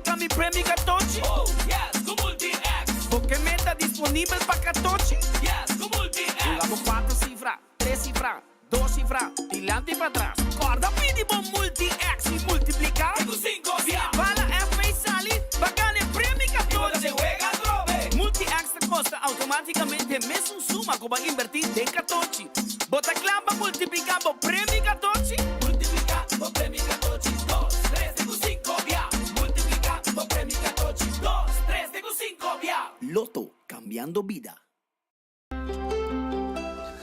automática mi premio Catochi. Oh, yes, con Multi-X. Porque meta disponible para Catochi. Yes, con Multi-X. Jugamos 4 cifras, 3 cifras, 2 cifras, dilante y para atrás. Guarda mínimo Multi-X y multiplicar. Con 5 via. Para F y salir, bacana el premio Y cuando Catochi. se juega trove. Multi-X te costa automáticamente mes un suma como a invertir de Catochi. Bota clava multiplicando premio Catochi. Multiplicando premio Catochi. 2, 3, con 5 via. Multiplicando premio Catochi. 2, 3, con 5 via. Loto, cambiando vida.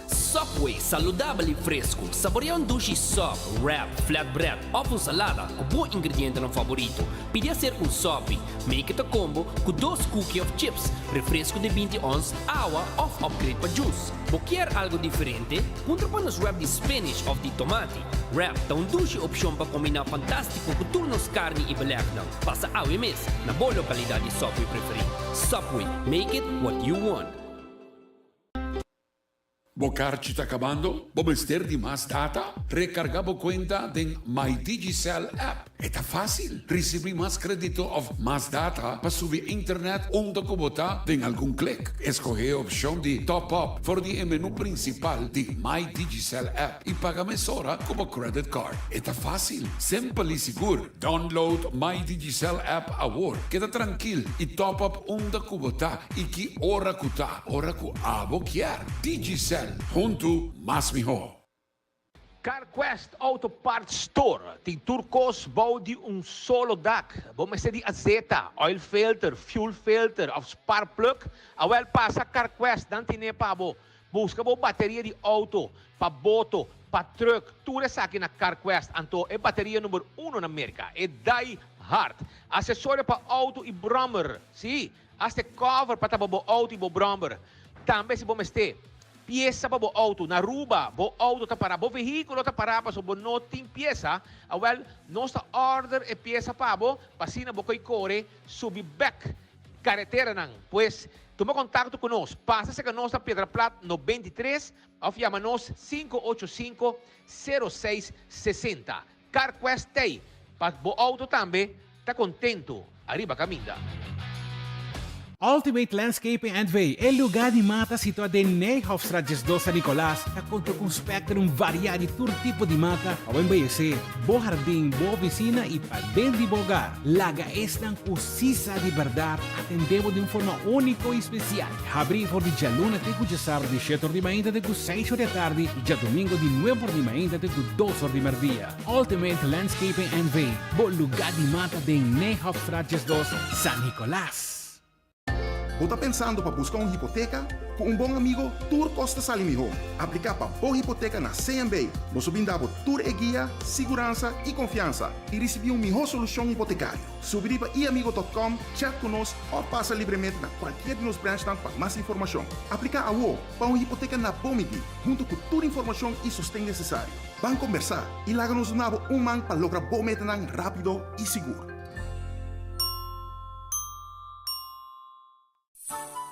Subway, saludable e fresco. Saboreia um duche sub, wrap, flatbread, ou salada com bom ingrediente no favorito. Pide a ser um sub, make it a combo com 2 cookies of chips, refresco de 20 ons, água ou upgrade para juice. Quer algo diferente? Contra para nos wrap de spinach ou de tomate. Wrap dá um duche opção para combinar fantástico com turnos carne e belegna. Passa ao mês na boa localidade de Subway preferido. Subway, make it what you want. Bocarci está acabando? Vamos ter de mais data? Recargamos conta do MyDigiCell app. Está fácil. Receber mais crédito ou mais data para subir internet onde botar em algum clique. Escolher a opção de Top Up for o menu principal de MyDigiCell app e paga mesora como credit card. Está fácil, simples e seguro. Download MyDigiCell app agora. Queda tranquilo e top up onde botar e que hora que tá, hora que abo quer. Digicel. Junto, mais melhor. CarQuest Auto Parts Store tem turcos bouw de solo dak. Vamos ser de azeta, oil filter, fuel filter of spark plug. Awel passa CarQuest, dan tine pa bo. Busca bo bateria de auto, pa boto, pa truck. Tudo isso aqui na CarQuest. Anto é bateria número 1 na América. É Die Hard. Acessório para auto e brommer. Sim, até cover para bo auto e bo brommer. Também se vamos ter pieza para o auto, na ruba, o auto está para o veículo está para so não tem pieza, well, nossa order é pieza para o pasina bo koi core subi back carretera nang, pues toma contato conosco, passa-se com nossa Pedra Plata no 23 ou chama-nos 585-0660. CarQuest Day, para o auto também, está contento, arriba caminda. Ultimate Landscaping and Way é lugar de mata situado em Nijhoffstraat 2 San Nicolás, que conta com um espectro variado de todo tipo de mata, ao embellecer, bom jardim, boa piscina e para dentro de bogar. Laga estão com sisa de verdade, atendemos de uma forma única e especial. Abrir por de luna até de sábado de 7 da manhã até 6 da tarde e de domingo de 9 da manhã até 2 da meio-dia. Ultimate Landscaping and Way, bom lugar de mata de Nijhoffstraat 2 San Nicolás. Você está pensando para buscar uma hipoteca? Com um bom amigo, Tur Costa Salimiho. Aplicar para boa hipoteca na CMB. Você brinda Tur e guia, segurança e confiança. E receber uma melhor solução hipotecária. Subir para iamigo.com, chat conosco ou passa livremente na qualquer de nos branches para mais informação. Aplicar a UO para uma hipoteca na Bomidi, junto com toda a informação e sustento necessário. Vamos conversar e larga-nos um man para lograr boa meta rápido e seguro.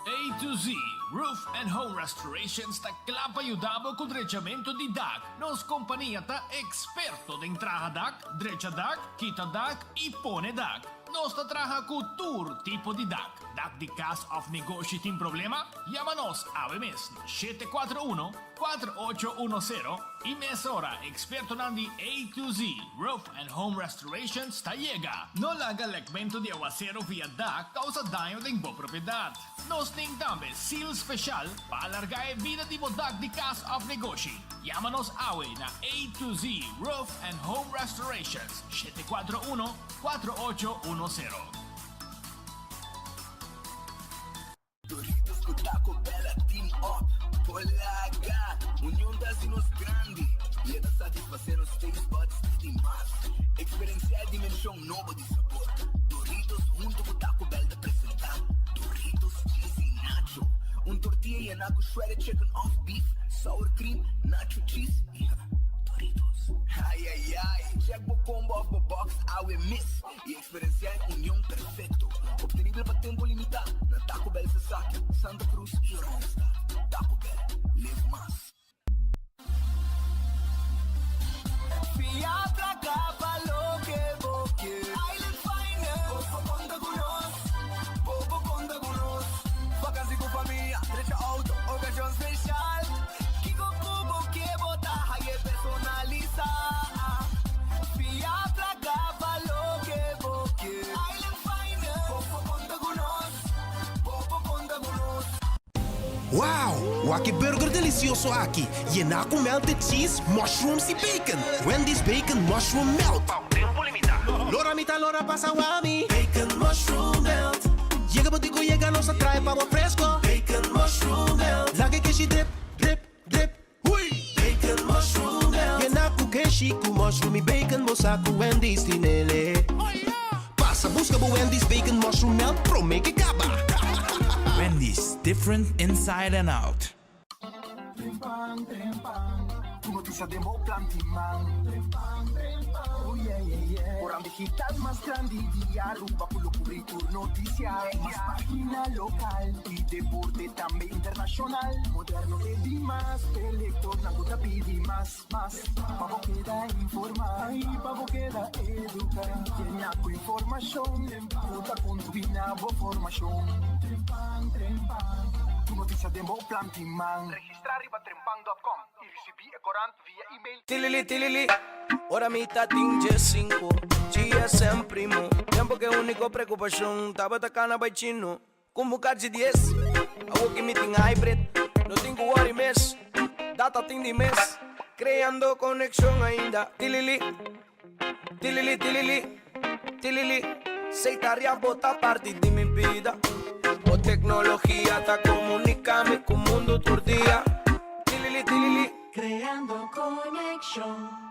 A to Z, Roof and Home Restorations ta klapa ayudabo con drechamento di DAC. Nos companhia ta experto de entrada DAC, drecha DAC, quita DAC e pone DAC. Nos ta traja com tour tipo de DAC. DAC de cast of negócio tem problema? Llama-nos a mes 741-4810 e mesora experto nandi A to Z, Roof and Home Restorations ta llega. No laga legmento de aguacero via DAC causa daño de boa propriedade. Nos tem também seal special para alargar a vida de bodak de cast of negócio. Llama-nos awe na A to Z, Roof and Home Restorations 741-4810. Doritos com Taco Bella Team Up, Polaga, união das nos grande. E é da satisfazer os taste buds de demais. Experienciar dimensão nova de sabor. Doritos junto com Taco Bell de apresentar. Doritos cheesy nacho. Tortilla e naco shredded chicken off beef, sour cream, nacho cheese. Doritos. Ai, ai, ai. Check o combo of the box, awe miss. E experienciar união perfeito. Obtenível para tempo limitado. Na Taco Bell Sasaki, Santa Cruz e Ronstadt. Taco Bell, live mais. Fia pra cá, falou que vou que. Island Finance. Wow! Waki burger delicioso aqui. Llena com melted cheese, mushrooms e bacon. Wendy's bacon mushroom melt. Tempo limitado. Lora mita, lora passa wami. Bacon mushroom melt. Llega botico, llega nossa trai pavo fresco. Bacon mushroom melt. Lage keshi dip, dip, dip. Hui! Bacon mushroom melt. Llena com keshi, com mushroom e bacon. Bosa com Wendy's tinele. Passa, busca bo Wendy's bacon mushroom melt. Pro make it gaba. Wendy's, different inside and out. Tu noticia de Mo Plantiman. Oh yeah, yeah, yeah. Orang digital más grande día, rumba por lo currículo noticias. Más página local y deporte también internacional. Moderno de Dimas, elector, Naguta pidi más. Pavo queda informar y pavo queda educar. Llena con información, puta con tu binabo formación. Tu noticia de Mo Plantiman. Registrar riba trempang.com y recibir corant via email. Tilili, ora mitad tinge 5, GSM primo. Tempo que único preocupación, tava tacana by chino. Convocar de 10, a working meeting hybrid. No tengo worry mess, data ting de mes. Creando conexión ainda. Tilili, seitaria bota parte de mi vida. O tecnología está comunicando con el mundo todo día. Tilili, Creando conexión.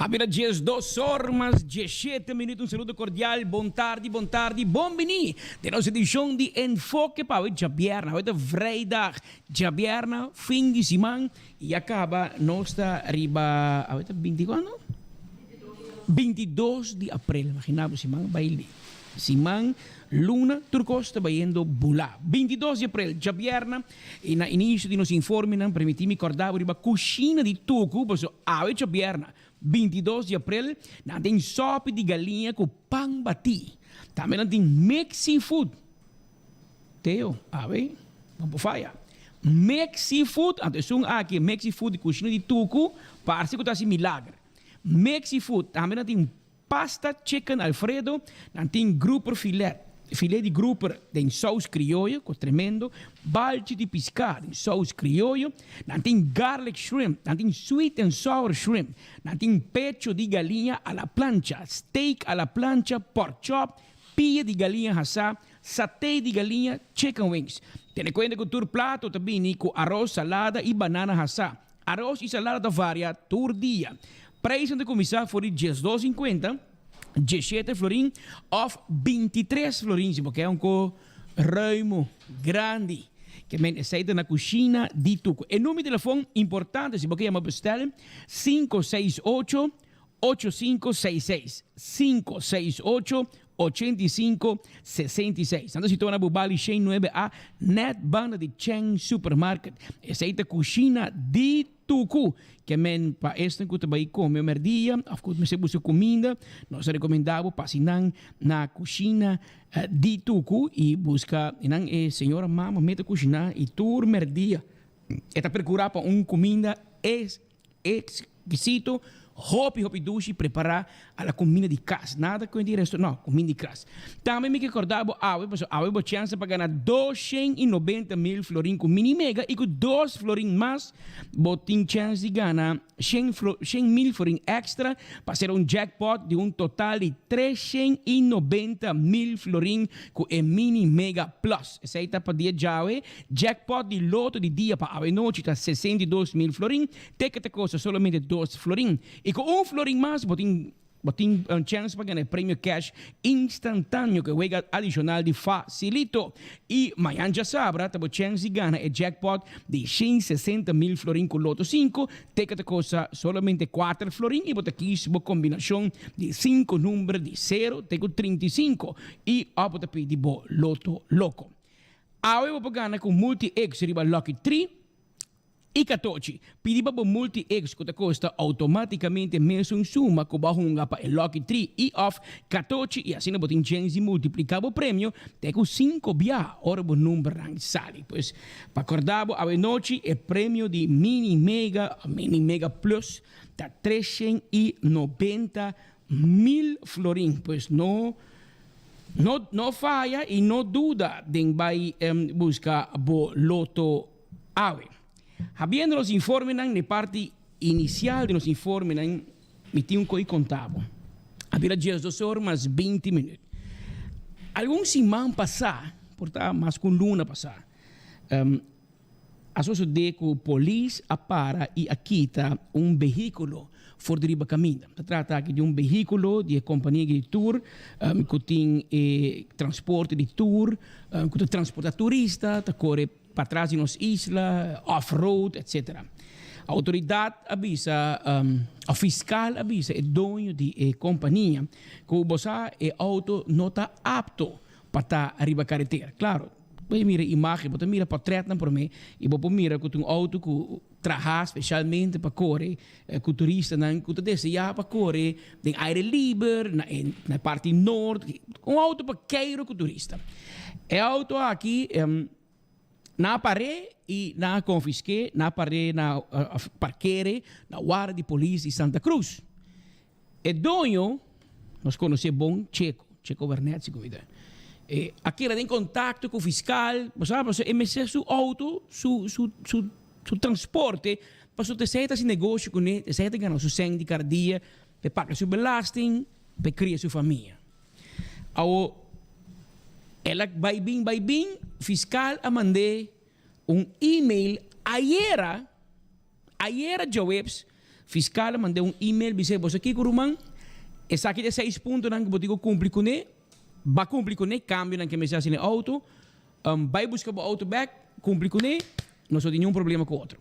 Abbiamo 2 horas, 17 minutos. Un saludo cordial, buon tardi, buonvenì. De nostra edizione di Enfoque para hoje viernes, hoje vrijdag, viernes, fin de semana, e acaba nossa riba, hoje 20 quando? 22 de abril, imaginamos, si man baile. Si man luna, turcos está bayendo bula. 22 de abril, Javierna, na início de nos informes, permitimi acordar riba cucina de tuco, pois ave Javierna. 22 de abril, na tem sopa de galinha com pão bati. Também tem Mexi Food. Teo, ave, vamos faia. Mexi Food, atenção aqui, Mexi Food de cucina de tuco, parece que está assim milagre. Mexi Food, também tem pasta chicken Alfredo, tem grouper filé de grouper em sauce criollo, que é tremendo, balde de pescado em sauce criollo, tem garlic shrimp, tem sweet and sour shrimp, tem pecho de galinha à la plancha, steak à la plancha, pork chop, pia de galinha assá, satay de galinha, chicken wings. Tiene cuenta que tu plato também com arroz, salada e banana assá. Arroz e salada varia por dia. Preço de começar for de 12,50, 17 florin of 23 florin, porque é ruimo, grande, que men aceita na cozinha de Tuco. E número de telefone importante, se você chama bestel, 568-8566. 568-8566. Então, se torna Bubali Chain 9A, net banda de Cheng Supermarket. Aceita cozinha de Tuco, que men pa este que também come merdia, of course, se busca comida, nós recomendamos pasinan na cozinha de Tuco e busca, nang senhora mama mete cozinha e tur merdia. Eta procurar para comida exquisito, hopi dushi preparar a la comida de casa. Nada com resto, não, comida de casa. Também me recordava, a chance para ganhar 290 mil florin com mini mega e com 2 florin mais, botin chance de ganhar 100 mil florin extra para ser jackpot de total de 390 mil florin com a mini mega plus. Essa aí tá para dia jaue, jackpot de loto de dia para a noite tá 62 mil florin, ticket custa somente 2 florin. E com florin mais, botin chance para ganhar prêmio cash instantâneo que é adicional de facilito. E amanhã já sabe, tem chance de ganhar o jackpot de 160 mil florin com loto 5, ticket custa somente 4 florin e bota aqui uma combinação de 5 números de 0 até 35 e a bota pedir loto louco. Agora eu vou ganhar com multi-X riba Lucky 3 e 14. Pedi para multi-X que custa automaticamente mesmo suma que bahunga para o Lucky 3 e off 14 e assim botin chance de multiplicar o prêmio tem com 5 bia ora o número sale. Pois para acordar a noite o prêmio de mini mega plus está 390 mil florin. Pois não falha e não duda de vai buscar o loto ave. Habiendo los informes na parte inicial de los informes me tinha contado. Havia dias 12 horas mais 20 minutos. Alguns semanas passar, portanto, mais com luna passar, a sociedade com a polícia para e aquita veículo fora de caminho. Se trata aqui de veículo de companhia de tour, que tem transporte de tour, que transporta turista, que corre para trás de nos isla, off-road, etc. A autoridade avisa, o fiscal avisa o dono de companhia que você é auto não está apto para estar arriba a carretera. Claro, você mira a imagem, você mira para trás por mim e você mira que um auto que trabalha especialmente para correr, que o turista não que deseja para correr em aire livre, na parte norte, um auto para queiro que o turista. É auto aqui na parede e na confisque, na parede na parqueire, na guarda de polícia de Santa Cruz. E dono, nós conhecemos bom, Checo Bernat, aqui ele tem contato com o fiscal, você emite seu auto, seu transporte, para você ter esse negócio com ele, você tem ganhar seu sangue de cardia, para pagar sua belasting, para criar sua família. Ela vai bem, fiscal a mandar e-mail ayer Jobs, fiscal a mandar e-mail, dizer, você aqui, Curumã, essa aqui de 6 pontos, que eu digo, cumprir com ele, vai cumprir com ele, cambio, que me seja no auto, vai buscar o auto back, cumprir com ele, não só tem nenhum problema com o outro.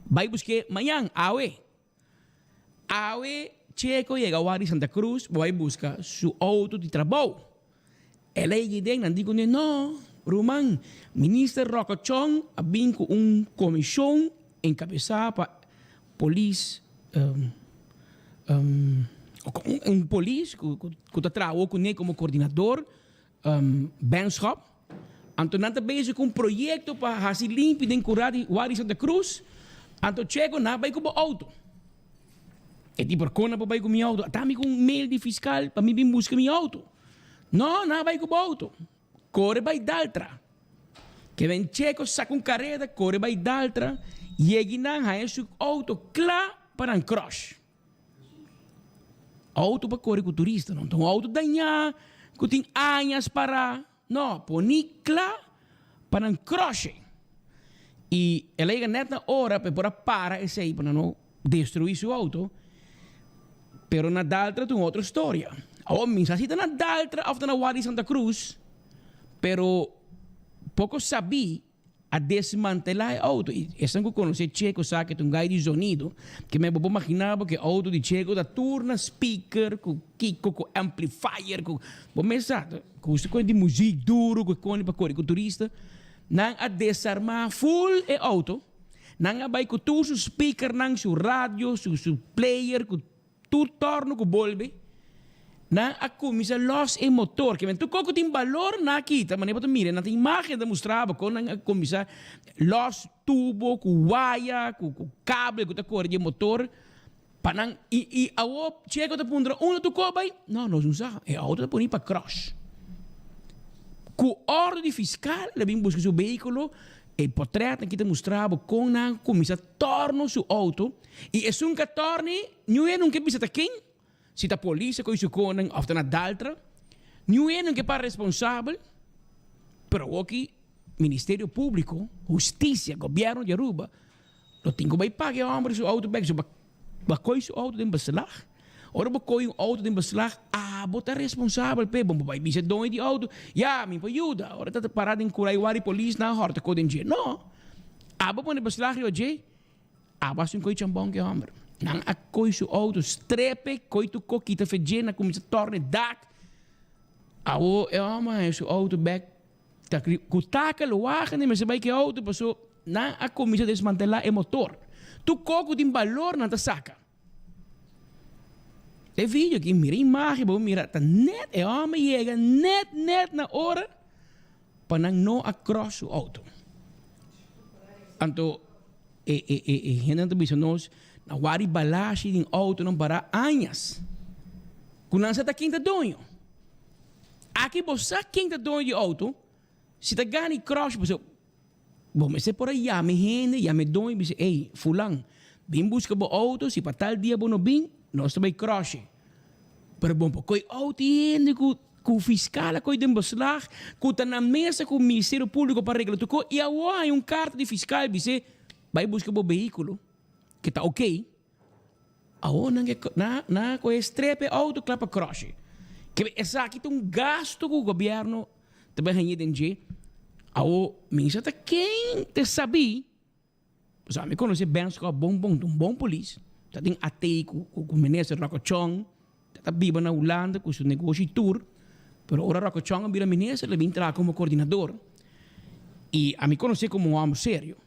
Vai buscar amanhã, Checo llega a Santa Cruz, vai buscar su auto de trabalho. Ela llega não digo não, Roman, ministro Rocochon vem com comissão encabeçada para polícia, polícia que trabalha com ele como coordenador, Benschop. Então, nós estamos bezig com projeto para fazer limpo de curar de Santa Cruz. Então, Checo não vai com o auto. E tipo, não vai com o meu auto. Está com um mail de fiscal para mim vir buscar meu auto. Não vai com o auto. Corre vai d'altra. Que vem Checo, saca carreta, corre vai d'altra. E ele não tem seu auto claro para um crush. Auto para correr com o turista. Não tem auto danhar, que tem anos para... Não, põe claro para um crush. E ela chega nessa hora para parar esse aí, para não destruir seu auto. Pero na Daltra tem outra história. A homem se na Daltra ou na Wadi Santa Cruz, pero pouco sabia a desmantelar o auto. E essa que eu conheci Checo, sabe que é um guy de sonido, que me imaginava que o auto de Checo da turna speaker, com Kiko, com amplifier, com... Bom, mas sabe, com isso de música duro, com para correr com turista, não a desarmar full e auto, não a vai com tu seu speaker, não seu rádio, seu player, com tu torno, com bolbe, não a começa los e motor, que tu coco tem valor na kita, mas nem mira, na imagem da mostrava com a começa los tubo, com wire, com cable, com a cor de motor, para e a o chega da pundra, tu cobai, não usa, é a outra põe para cross. Com ordem fiscal, ele vem buscar seu veículo, e portrait que te mostrava com a começa torno seu auto, e é um que torne, não que precisa quem? Se a polícia com isso conan ou na Daltra, não que para responsável, pero aqui Ministério Público, Justiça, Governo de Aruba, não tem como pagar o homem seu auto back, so bakoi seu auto de beslag. Ora bakoi um auto de beslag, bota responsável pe, bom vai bisa dono de auto, me ajuda. Ora tá parado em Curaiwari polícia na horta com dinheiro. Não. Bota de beslag hoje, basta um coi chambão que homem. Nang a koi su auto strepe, koi tu kokita fegena, come se torne dak. Awo, mas su auto back. Kutaka lo wagen, mas se vai que auto passou, nang a começa a desmantelar o motor. Tu coco tem valor na saca. É vídeo que mira imagem, vou mirar, tá net, chega net na hora, para não across o auto. Então, gente bisa nós, na wari balashi din auto não para anos. Quando você está quinta dono. Aqui você quinta dono de auto, se está ganhando cross, você, bom, mas se por aí já me dono, você, ei, fulano, vem buscar o auto, se para tal dia não vem, nós também cross. Pero bom, porque o auto ainda com o fiscal, com o beslag, com tá na mesa com o Ministério Público para regular tudo, e agora há carta de fiscal, você vai buscar o veículo. Que está ok, na com estrepe auto clapa cross. Que essa aqui tem gasto com o governo também ganha dinheiro. Minha tá quem te sabia, já me conhece bem que é bom polícia. Tá tem até com o ministro Rocochon, tá viva na Holanda com seu negócio tour, pero ora Rocochon vira ministro, ele vem entrar como coordenador. E a me conhece como um homem sério.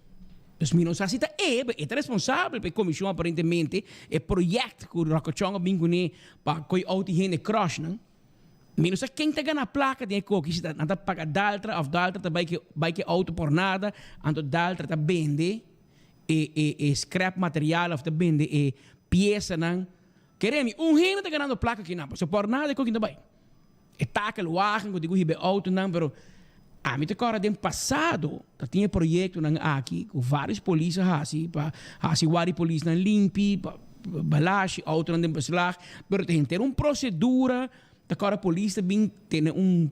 Pues mi non sa si è responsabile per commissione apparentemente e progetto che Rocochon bingune pa coi auti hene crash nan. Mi non sa quem te gana placa di ecco che si anda paga d'altra of d'altra vai che auto por nada ando d'altra ta bende e scrap materiale of ta bende e pieza nan. Queremi hene te ganando placa che na so por nada co che vai. E taca o wagen co digo hibe auto nan pero a mim agora no passado tinha projeto aqui com vários polícias assim para assim vários polícias na limpi para balashi auto não beslag mas tem ter uma procedura agora a polícia vem ter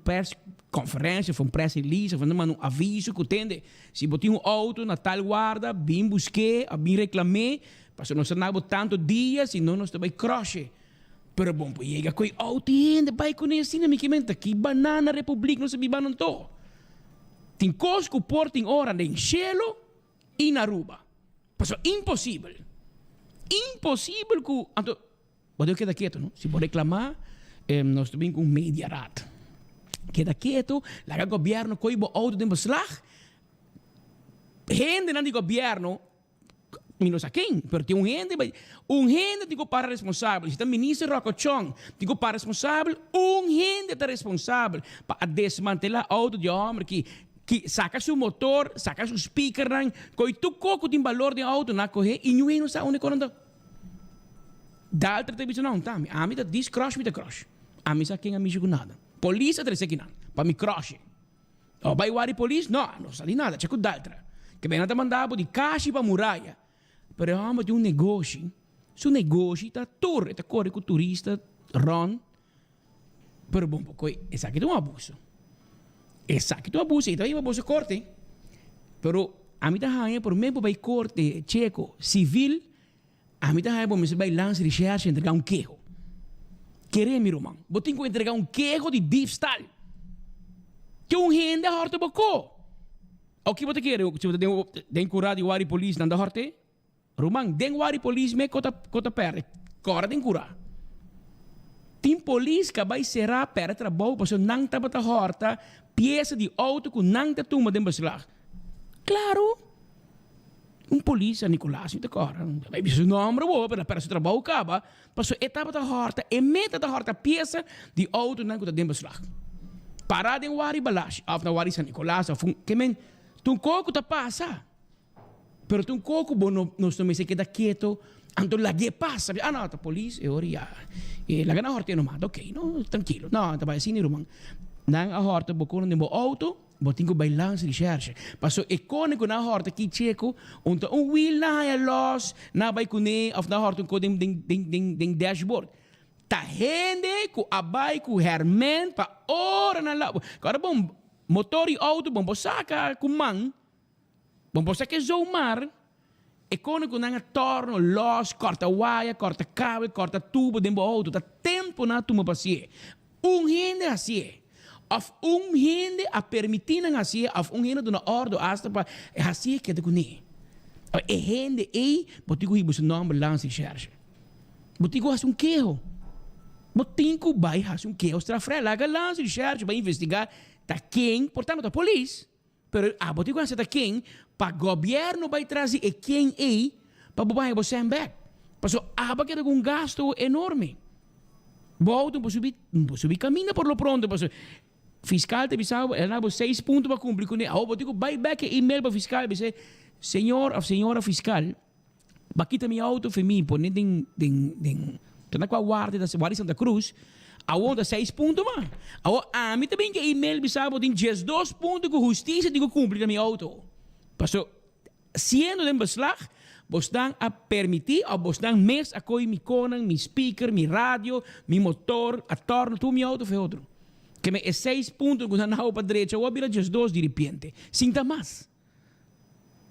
press conferência foi press release foi um aviso que entende se botar auto na tal guarda vim busquei vim reclamei para não se não tanto dias senão nós também croche. Pero bom chega com auto ainda vai conhecer na minha mente que banana republic não se biba não to. Tem coisas que portam ora em cielo e na Aruba. Passou impossível. Impossível que... Então, pode quedar quieto, não? Se pode reclamar, nós também com media rat. Queda quieto, laga governo coi bo auto de beslag. Gente não de governo, menos a quem, pero tem gente digo para responsável. Se tem ministro Rocochon, digo para responsável, gente está responsável para desmantelar auto de homem que saca seu motor, saca seu speaker, coi tu coco tem valor de auto na correr e não está onde correndo. Da outra televisão não, tá? A mim tá diz crush, me tá crush. A mim sabe quem a mim jogo nada. Polícia trece aqui não, para me crush. O vai wari polícia, não sali nada, checo da outra. Que bem nada mandava de caixa para muralha. Pero amo de negócio. Su negócio está torre, está corre com turista, ron. Pero bom, porque essa aqui é um abuso. Essa aqui é um abuso, então aí abuso corte. Pero a mim tá rainha por mesmo vai corte checo civil. A mim tá rainha por mesmo vai lançar recherche entregar queijo. Querer meu irmão, botem que entregar queijo de diefstal. Que gente horta bocou. O que você quer? Se você tem curado de wari polícia, não dá horte? Romang, den wari polícia me cota perde. Cora den curar. Tem polícia que vai será para trabalho, porque não está para horta, peça de auto que não está tuma den beslag. Claro. Polícia, Nicolás, não cora. Vai ser nome boa, para seu trabalho acaba, porque etapa da horta, meta da horta, peça de auto não está den beslag. Parada em wari balash, af na wari San Nicolás, que men, tu coco tá passa. Pero tu coco bom nós também se queda quieto, anto la que passa. Ah não, a polícia, ora já. E la gana horta no mata, ok, no, tranquilo. Não, tá vai assim, irmão. Não a horta bocou no auto, botinho bailando recherche. Passou icônico na horta que checo, onde wheel na é los, na vai cune, af na horta com den dashboard. Ta gente com abai com hermen pa ora na lá. Agora bom, motor e auto bom saca com man. Bom saca zoomar. E quando não torno los, corta wire, corta cabo, corta tubo dentro do auto, tá tempo na tuma passie. Gente assim. Of gente a permitir assim, of gente dona ordem hasta para assim que de cune. E gente aí, botigo ibo seu nome lance charge. Botigo has queijo. Botinco vai fazer queijo extra laga lance charge vai investigar tá quem, portanto da polícia. Pero a botigo has tá quem para governo vai trazer e quem aí para bobar você em back. Passou aba que com gasto enorme. Volta para subir caminho por lo pronto, passou fiscal te bisava, ela dava 6 pontos para cumprir com ele. Ah, botigo vai back e-mail para fiscal, dice, senhor ou senhora fiscal, bakita mi auto para mim, por nem tana com a guarda da Santa Cruz, aonde 6 pontos, mas a mim também que e-mail bisava tem 12 pontos com justiça digo cumprir mi auto. Passou, sendo de beslag, vos dan a permitir, ou vos dan mes a coi mi conan, mi speaker, mi radio, mi motor, a torno, tu mi auto, foi outro. Que me é 6 pontos que não para direita, ou vira 12 de repente. Sinta mais.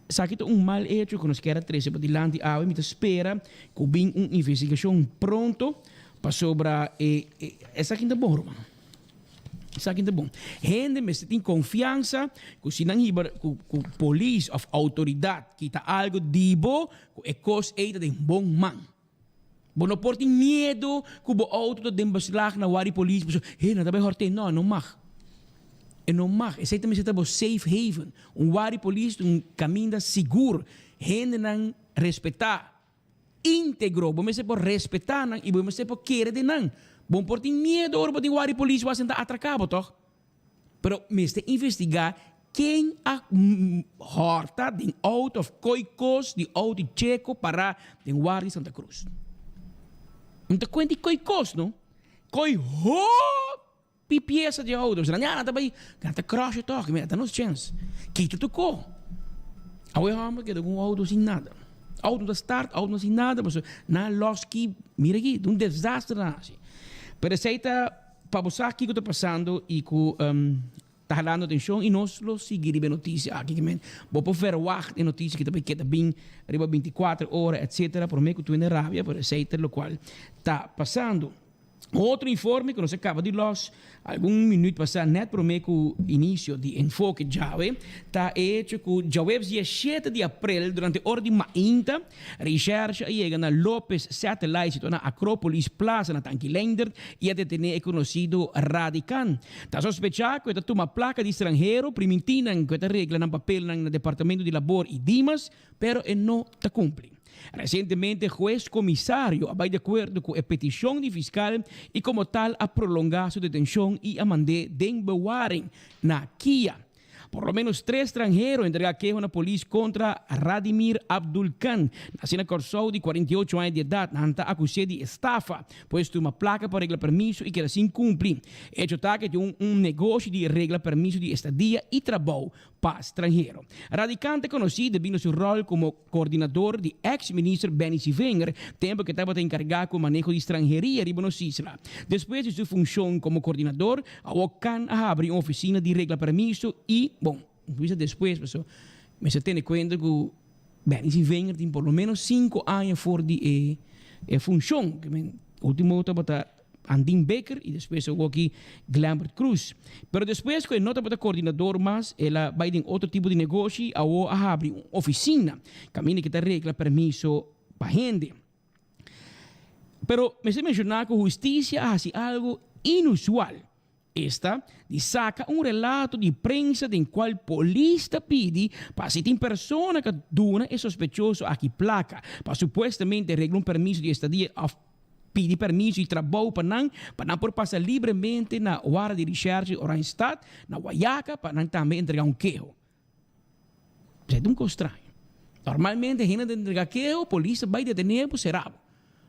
Sabe que mal hecho, que nós queremos 13 para dilante, me espera, que vem uma investigação pronto, para sobre essa quinta bom, irmão. Essa quinta bom. Gente, me tem confiança, que se não hiber, que polícia ou autoridade, que está algo dibo, que é coisa de bom man. Não pode ter medo que o auto de beslag na wari polícia, não está bem horte, não mag. E não mag. E também se está safe haven, wari polícia, caminho seguro, gente não respeitar, íntegro, bom se por respeitar e bom se por querer de não. Bom por ter medo, ora por ter wari polícia vai sentar atracado, toch? Pero me está investigar quem a horta de auto of coicos de auto checo para de wari Santa Cruz. Então, quando coicos, não? Coi ho pipiesa de auto. Você não tá bem, canta crush toch, me dá nos chance. Que tu tocou? A eu amo que com auto sem nada. Auto da start, auto sem nada, mas na loski, mira aqui, um desastre nasce. Pero aceita para você aqui que está passando e que está falando atenção e nós lo seguir a notícia aqui que vou poder wacht a notícia que também está bem arriba 24 horas etc. Por mim que tu na rábia por aceita o qual está passando. Outro informe que nos acaba de los, algum minuto passado, net para o início de enfoque Jave, está hecho que Jave dia 7 de abril, durante a hora de mainta, recherche chega na Lopes Satellite, na Acrópolis Plaza, na Tanquilender, e a detener é conhecido Radican. Está sospechado que está uma placa de estrangeiro, primitina, que está regla na papel no Departamento de Labor e Dimas, pero não está cumprindo. Recentemente, o juez comissário vai de acordo com a petição de fiscal e, como tal, a prolongar sua detenção e a mandar de bewaring na Kia. Por lo menos 3 estrangeiros entregaram queixa na polícia contra Radimir Abdul Khan, nascido na Corsou, de 48 anos de idade, está acusado de estafa, pois tem uma placa para regla permisso e que assim cumpre. Hecho está que tem negócio de regla permisso de estadia e trabalho para estrangeiro. Radicante conhecido devido ao seu rol como coordenador de ex-ministro Benny Sivenger, tempo que estava encarregado com o manejo de estrangeiria de Bonosisla. Depois de sua função como coordenador, o Khan abriu uma oficina de regla permisso e, bom, depois, mas se tem em conta que Benny Sivenger tem por lo menos 5 anos fora de função. O último estava Andin Baker e depois eu aqui Glambert Cruz. Pero depois que não estava coordenador mais, ela vai em outro tipo de negócio, a abrir uma oficina, caminho que está regla permisso para gente. Pero me se mencionar que a justiça hace algo inusual. Esta saca um relato de prensa em qual polícia pede para se tem pessoa que duna é sospechoso aqui placa, para supostamente reglar permisso de estadia pedir permisso de trabalho para não por passar livremente na hora de recherche Orange Stad, na Guayaca, para não também entregar queijo. Isso é um pouco estranho. Normalmente, a gente de entregar queijo, a polícia vai detener por serabo.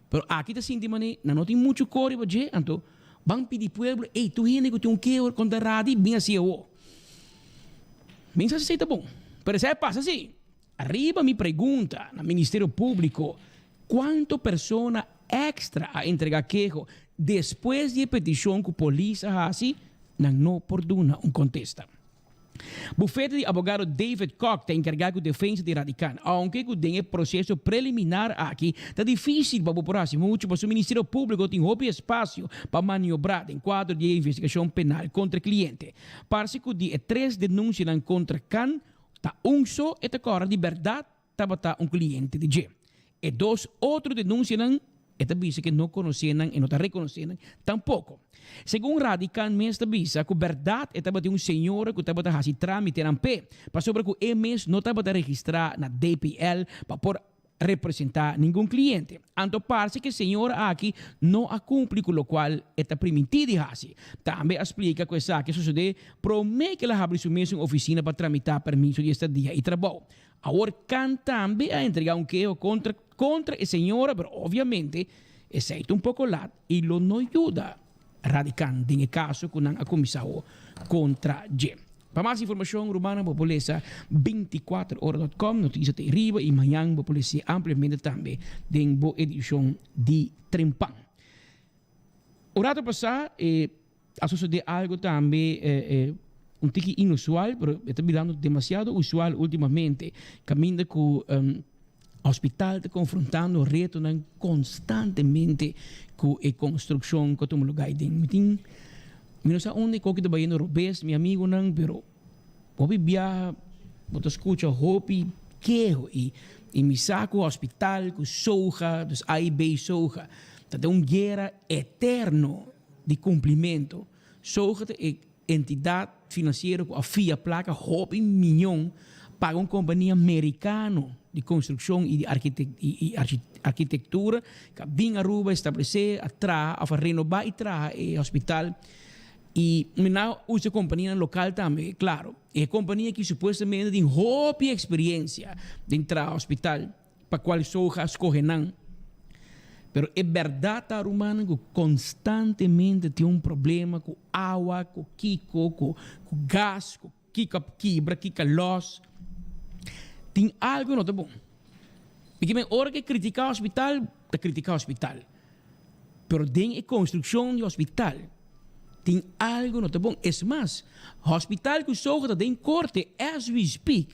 Mas aqui está assim, não tem muito cor para dizer, então, vão pedir pueblo, ei, tu gente que tem queijo contra a rádio, bem assim, bem assim, está bom. Mas isso passa assim. Arriba me pergunta, no Ministério Público, quanto pessoa extra a entregar queijo depois de petição que a polícia faz, não oportuna contesta. Bufete de advogado David Koch está encarregado de defesa de Radican. Aunque o processo preliminar aqui está difícil para o próximo, muito, mas o Ministério Público tem pouco espaço para maniobrar em quadro de investigação penal contra o cliente. Parece que de 3 denúncias contra Khan, está só e agora de verdade está cliente de G. E 2 outros denúncias esta visa que não conheciam e não está reconhecendo tampouco. Segundo Radican, esta visa que verdade estava de senhora que estava fazendo trâmite na pé, para sobre que EMS não estava registrar na DPL para por representar nenhum cliente. Então parece que a senhora aqui não cumpre com o qual está permitido fazer. Também explica que isso que sucede, promete que ela abre sua mesma oficina para tramitar permisso de estadia e trabalho. Agora, can também a entregar queijo contra a senhora, mas obviamente, aceita pouco lá e não ajuda radicante em caso que não começou contra G. Para mais informação, Romana Populesa 24horas.com, notícia terrível e amanhã Populesa ampliamente também em boa edição de Trempang. O rato passado, a suceder algo também tique inusual, pero está virando demasiado usual ultimamente. Caminho com hospital está confrontando reto constantemente com a construção que toma lugar em meeting. Eu não sei onde que está indo robês, meu amigo não, pero hoje viaja, você escuta hopi queijo e me saco ao hospital com soja, dos A e B soja. Está uma guerra eterna de cumprimento. Soja é entidade financeira que afia placa hopi milhão para uma companhia americana de construção e de arquitetura que vem a Aruba estabelecer, a renovar e trazer o hospital. E não usa a companhia local também, claro. É a companhia que supostamente tem hopi experiência de entrar ao hospital para qual soja escolhe não. Pero é verdade humana que constantemente tem problema com água, com kiko, com gás, com quebra, luz. Tem algo não tá bom. Porque a hora que criticar o hospital, está criticar o hospital. Pero tem a construção do hospital. Tem algo não tá bom. É mais, o hospital que o soja está em corte, as we speak,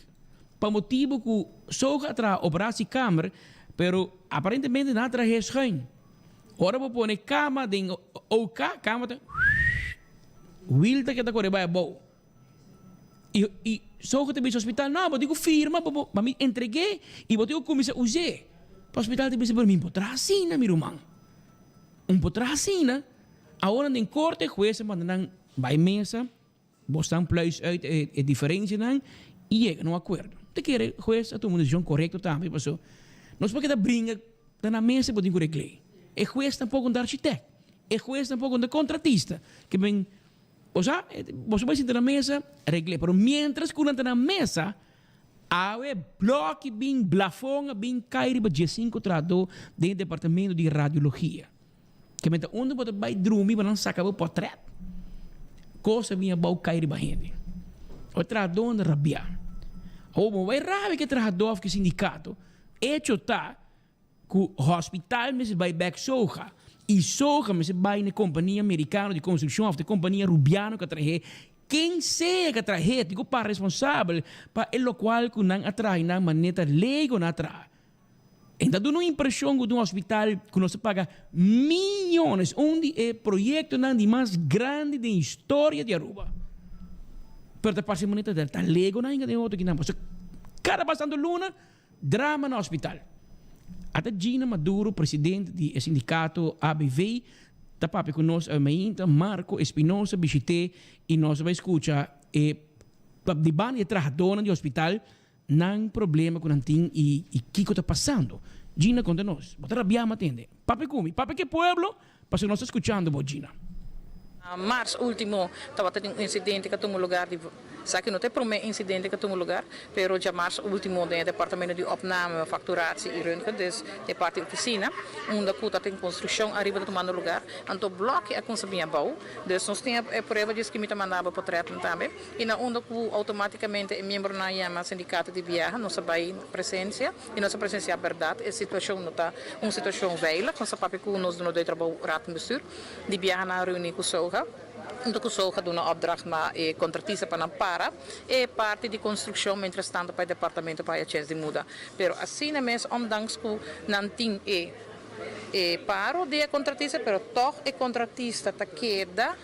para motivo que o soja está operar-se câmara, pero aparentemente nada é schuin. Ora vou pôr cama de OK, cama de wilda que tá correndo vai bom. E só que tem hospital não, vou digo firma, para me entreguei e vou digo comecei a usar. Para hospital tem para mim potrá assim, meu irmão. Potrá assim, agora em corte juez mandam vai mesa, bostam plus uit a diferença não e chega no acordo. Te quer juez a tomar decisão correta também, passou. Nós porque da brinca tá na mesa pode correr. E juez tampouco um arquiteto. E juez tampouco um contratista que vem. O sea, você vai sentar na mesa, regle. Pero mientras que está na mesa, há bloco bem plafon, bem cair para G5 trado do departamento de radiologia. Que mentre onde você vai dormir, para não sacar o portrait, coisa vinha para cair para gente. O trado onde rabiar. Ou vai rabia que trado que sindicato, hecho tá que o hospital me vai back soja. E soja me vai na companhia americana de construção, ou de companhia rubiana que traz. Quem seja que traz, digo para responsável, para o qual que não atrai na maneira legal não atrai. Então, dá uma impressão de um hospital que nós paga milhões, onde é o projeto de mais grande da história de Aruba. Pero para a maneira está legal não tem outro que não. Cada passando luna, drama no hospital. Até Gina Maduro, presidente do sindicato ABV, está papo conosco a Marco Espinosa, Bichité, e nós vamos escutar de banda de trabalhadora do hospital, não problema com Antim e que está passando. Gina, conta-nos. Bota rabiar, atende. Papi Kumi, papi que pueblo, para nós escutando, Gina. Março último, estava tendo um incidente que tomou lugar de Só que não tem primeiro incidente que tomou lugar, pero já março último do departamento de opname, facturatie e röntgen, dus de parte oficina, onde a tem construção arriba de tomando lugar, então bloque a consumir bau, dus nós temos a prova de que me mandava para tratar também, e na onde automaticamente é membro na IAMA sindicato de viagem, nossa vai presença, e nossa presença é verdade, a situação não está uma situação veilig, nossa papi com nós não dois trabalho raad bestuur, de viagem na reunião com Soga. Untuk usaha doen een opdracht naar contratista para para e parte de construção entretanto para o departamento para a de muda. Pero assim mesmo ondanks que não tem paro de contratista, pero toch é contratista tá queda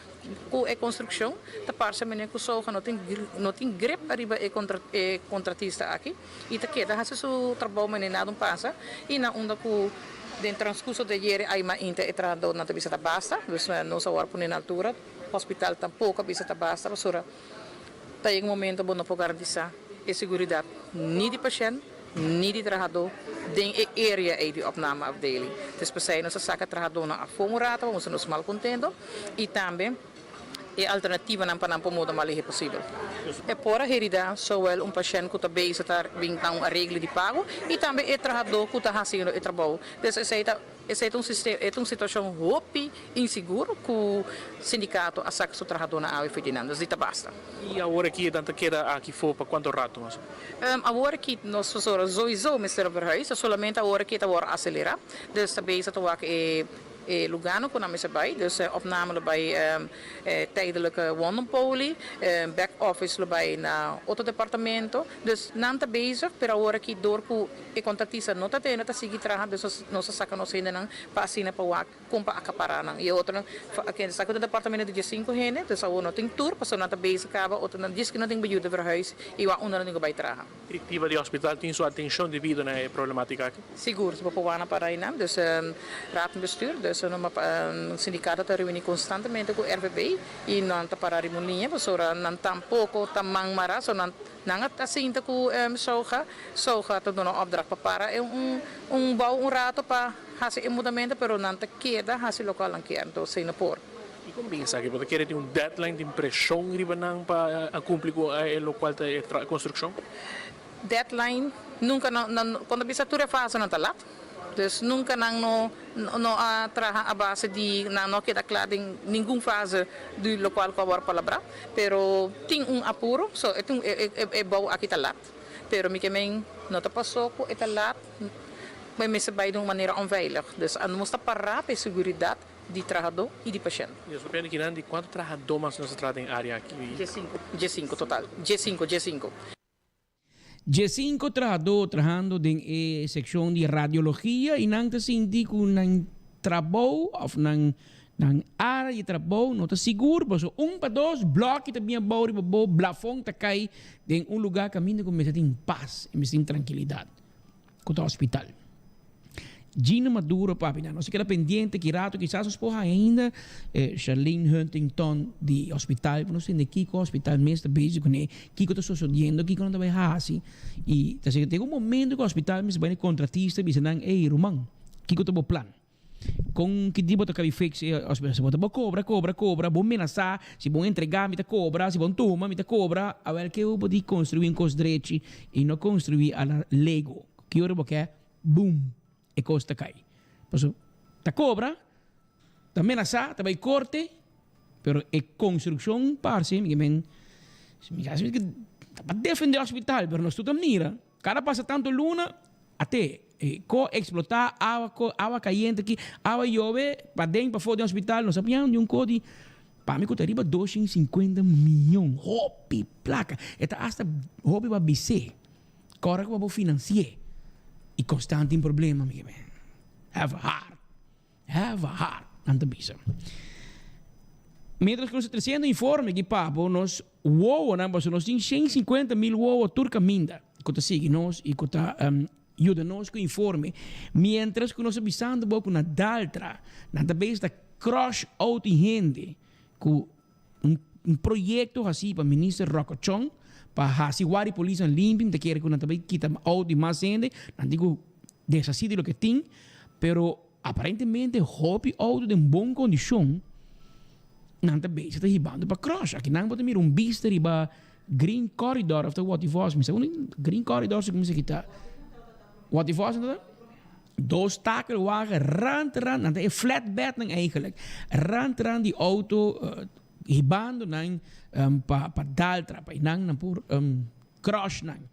com a construção, tá parça menino que usaha não tem grip arriba é contratista aqui e tá queda há seu trabalho menino não passa e na onda que no transcurso de ieri hai ma inte e trabalhador não bisa basta, dus não sa war punin altura. Hospital tampouco bisa basta, basura. Tem momento bom para garantir a segurança nem de paciente, nem de trabalhador, nem a área de opname afdeling. Dus para sair nossa saca trabalhador na afomurata, vamos nos mal contento e também e alternativa não para não poder mais possível. É por a herida, zowel paciente que está bezig está vindo a regra de pago e também o trabalhador que está fazendo o trabalho. Dus é uma situação hope inseguro que o sindicato aceita o trabalhador na área federal. Isso basta. E agora aqui tanto queda aqui for para quanto rato? Agora aqui nós fazemos sowieso Mr. Verhuis, somente agora que está acelerar. Dus está bezig te Lugano kon aan bij, dus opname bij tijdelijke wondenpolie, back-office bij na otro departamento, dus nanta bezig, pero agora que door e contratista não tá tendo, tá seguir trabalhando, dus nós sacamos ainda não para assim para o compra acaparar não e outro aqui saca do departamento de G5 rene, dus agora não tem tour, passou nanta bezig acaba, outro não diz que não tem ajuda verhuis e o onder não vai trabalhar. Diretiva de hospital tem sua atenção devido na problemática aqui? Seguro, se for para aí não, dus raad en bestuur, dus um sindicato está reunindo constantemente com o RVB e não está para a reunião, porque não tampouco está mangmara, não está assim com soja está dando opdracht para bom rato para fazer mudamento, pero não está queda fazer local não quer, então sem por. E como pensa que pode querer ter deadline de impressão ribanang para cumprir com o local de construção? Deadline nunca quando bisa tu fase não está lá. Dus nunca não trabalha a base de não queda claro em nenhuma fase do local que vai palabra, pero tem apuro, so é bom aqui tá lá, pero me também não tá passou com tá lá, mas me se vai de uma maneira onveilig, dus nós está parar para segurança de trabalhador e de paciente. E eu estou pensando de quanto trabalhador mais nós tratamos em área aqui? G5 total, G5. G5 trabajando en la sección de radiología y nanta sinti con trabalho of nang área de trabalho não está seguro, porque para dois blocos também bom, o plafond está cai em lugar que a mim começa a ter paz, e me tem tranquilidade. Com o hospital. Gina Maduro, papi, não sei que era pendiente, que rato, quizás os porra ainda, Charlene Huntington, de hospital, não sei de que hospital mesmo, básico, né? Que está sucedendo, que não vai assim. E tem um momento que o hospital me vai contratista, me dizem, ei, Romão, que está o plano? Com que tipo de fix, hospital, se bota cobra, bom menaçar, se bom entregar, me cobra, se bom toma, me cobra, a ver que eu vou construir em cos direito e não construir a la Lego. Que eu vou que boom. E costa cai. Paso, ta cobra, ta amenaça, ta vai corte, pero e construção parse, me caso que para defender o hospital, pero nós tudo mira. Cada passa tanto luna até explotar água caiente aqui, água chove, para dentro, para fora do hospital, nós sabemos de code para mim custa riba 250 milhões, hopi placa. Eta hasta hopi para BC. Corre para financiar. E constante problema, amigo. Have a heart. Anta bisa. Mientras que nós trazendo informe que papo, nós nós temos 150 mil uou turca minda. Cota sigue nós e cota ajuda nós com informe. Mientras que nós avisando pouco na daltra, na tabela da crush out em gente, com projeto assim para ministro Rocochon, para hasiwari polícia limpim, te quer que não também quita out de mais gente, não digo desaside lo que tem, pero aparentemente hobby out de boa condição, não também está ribando para crush. Aqui não pode mirar bister riba green corridor of the what it was, green corridor se como se quita. What it was então? Dois takelwagen rand, dat is flatbed eigenlijk. Rand die auto hibando nang pa daltra, pa inang na pur crush nang.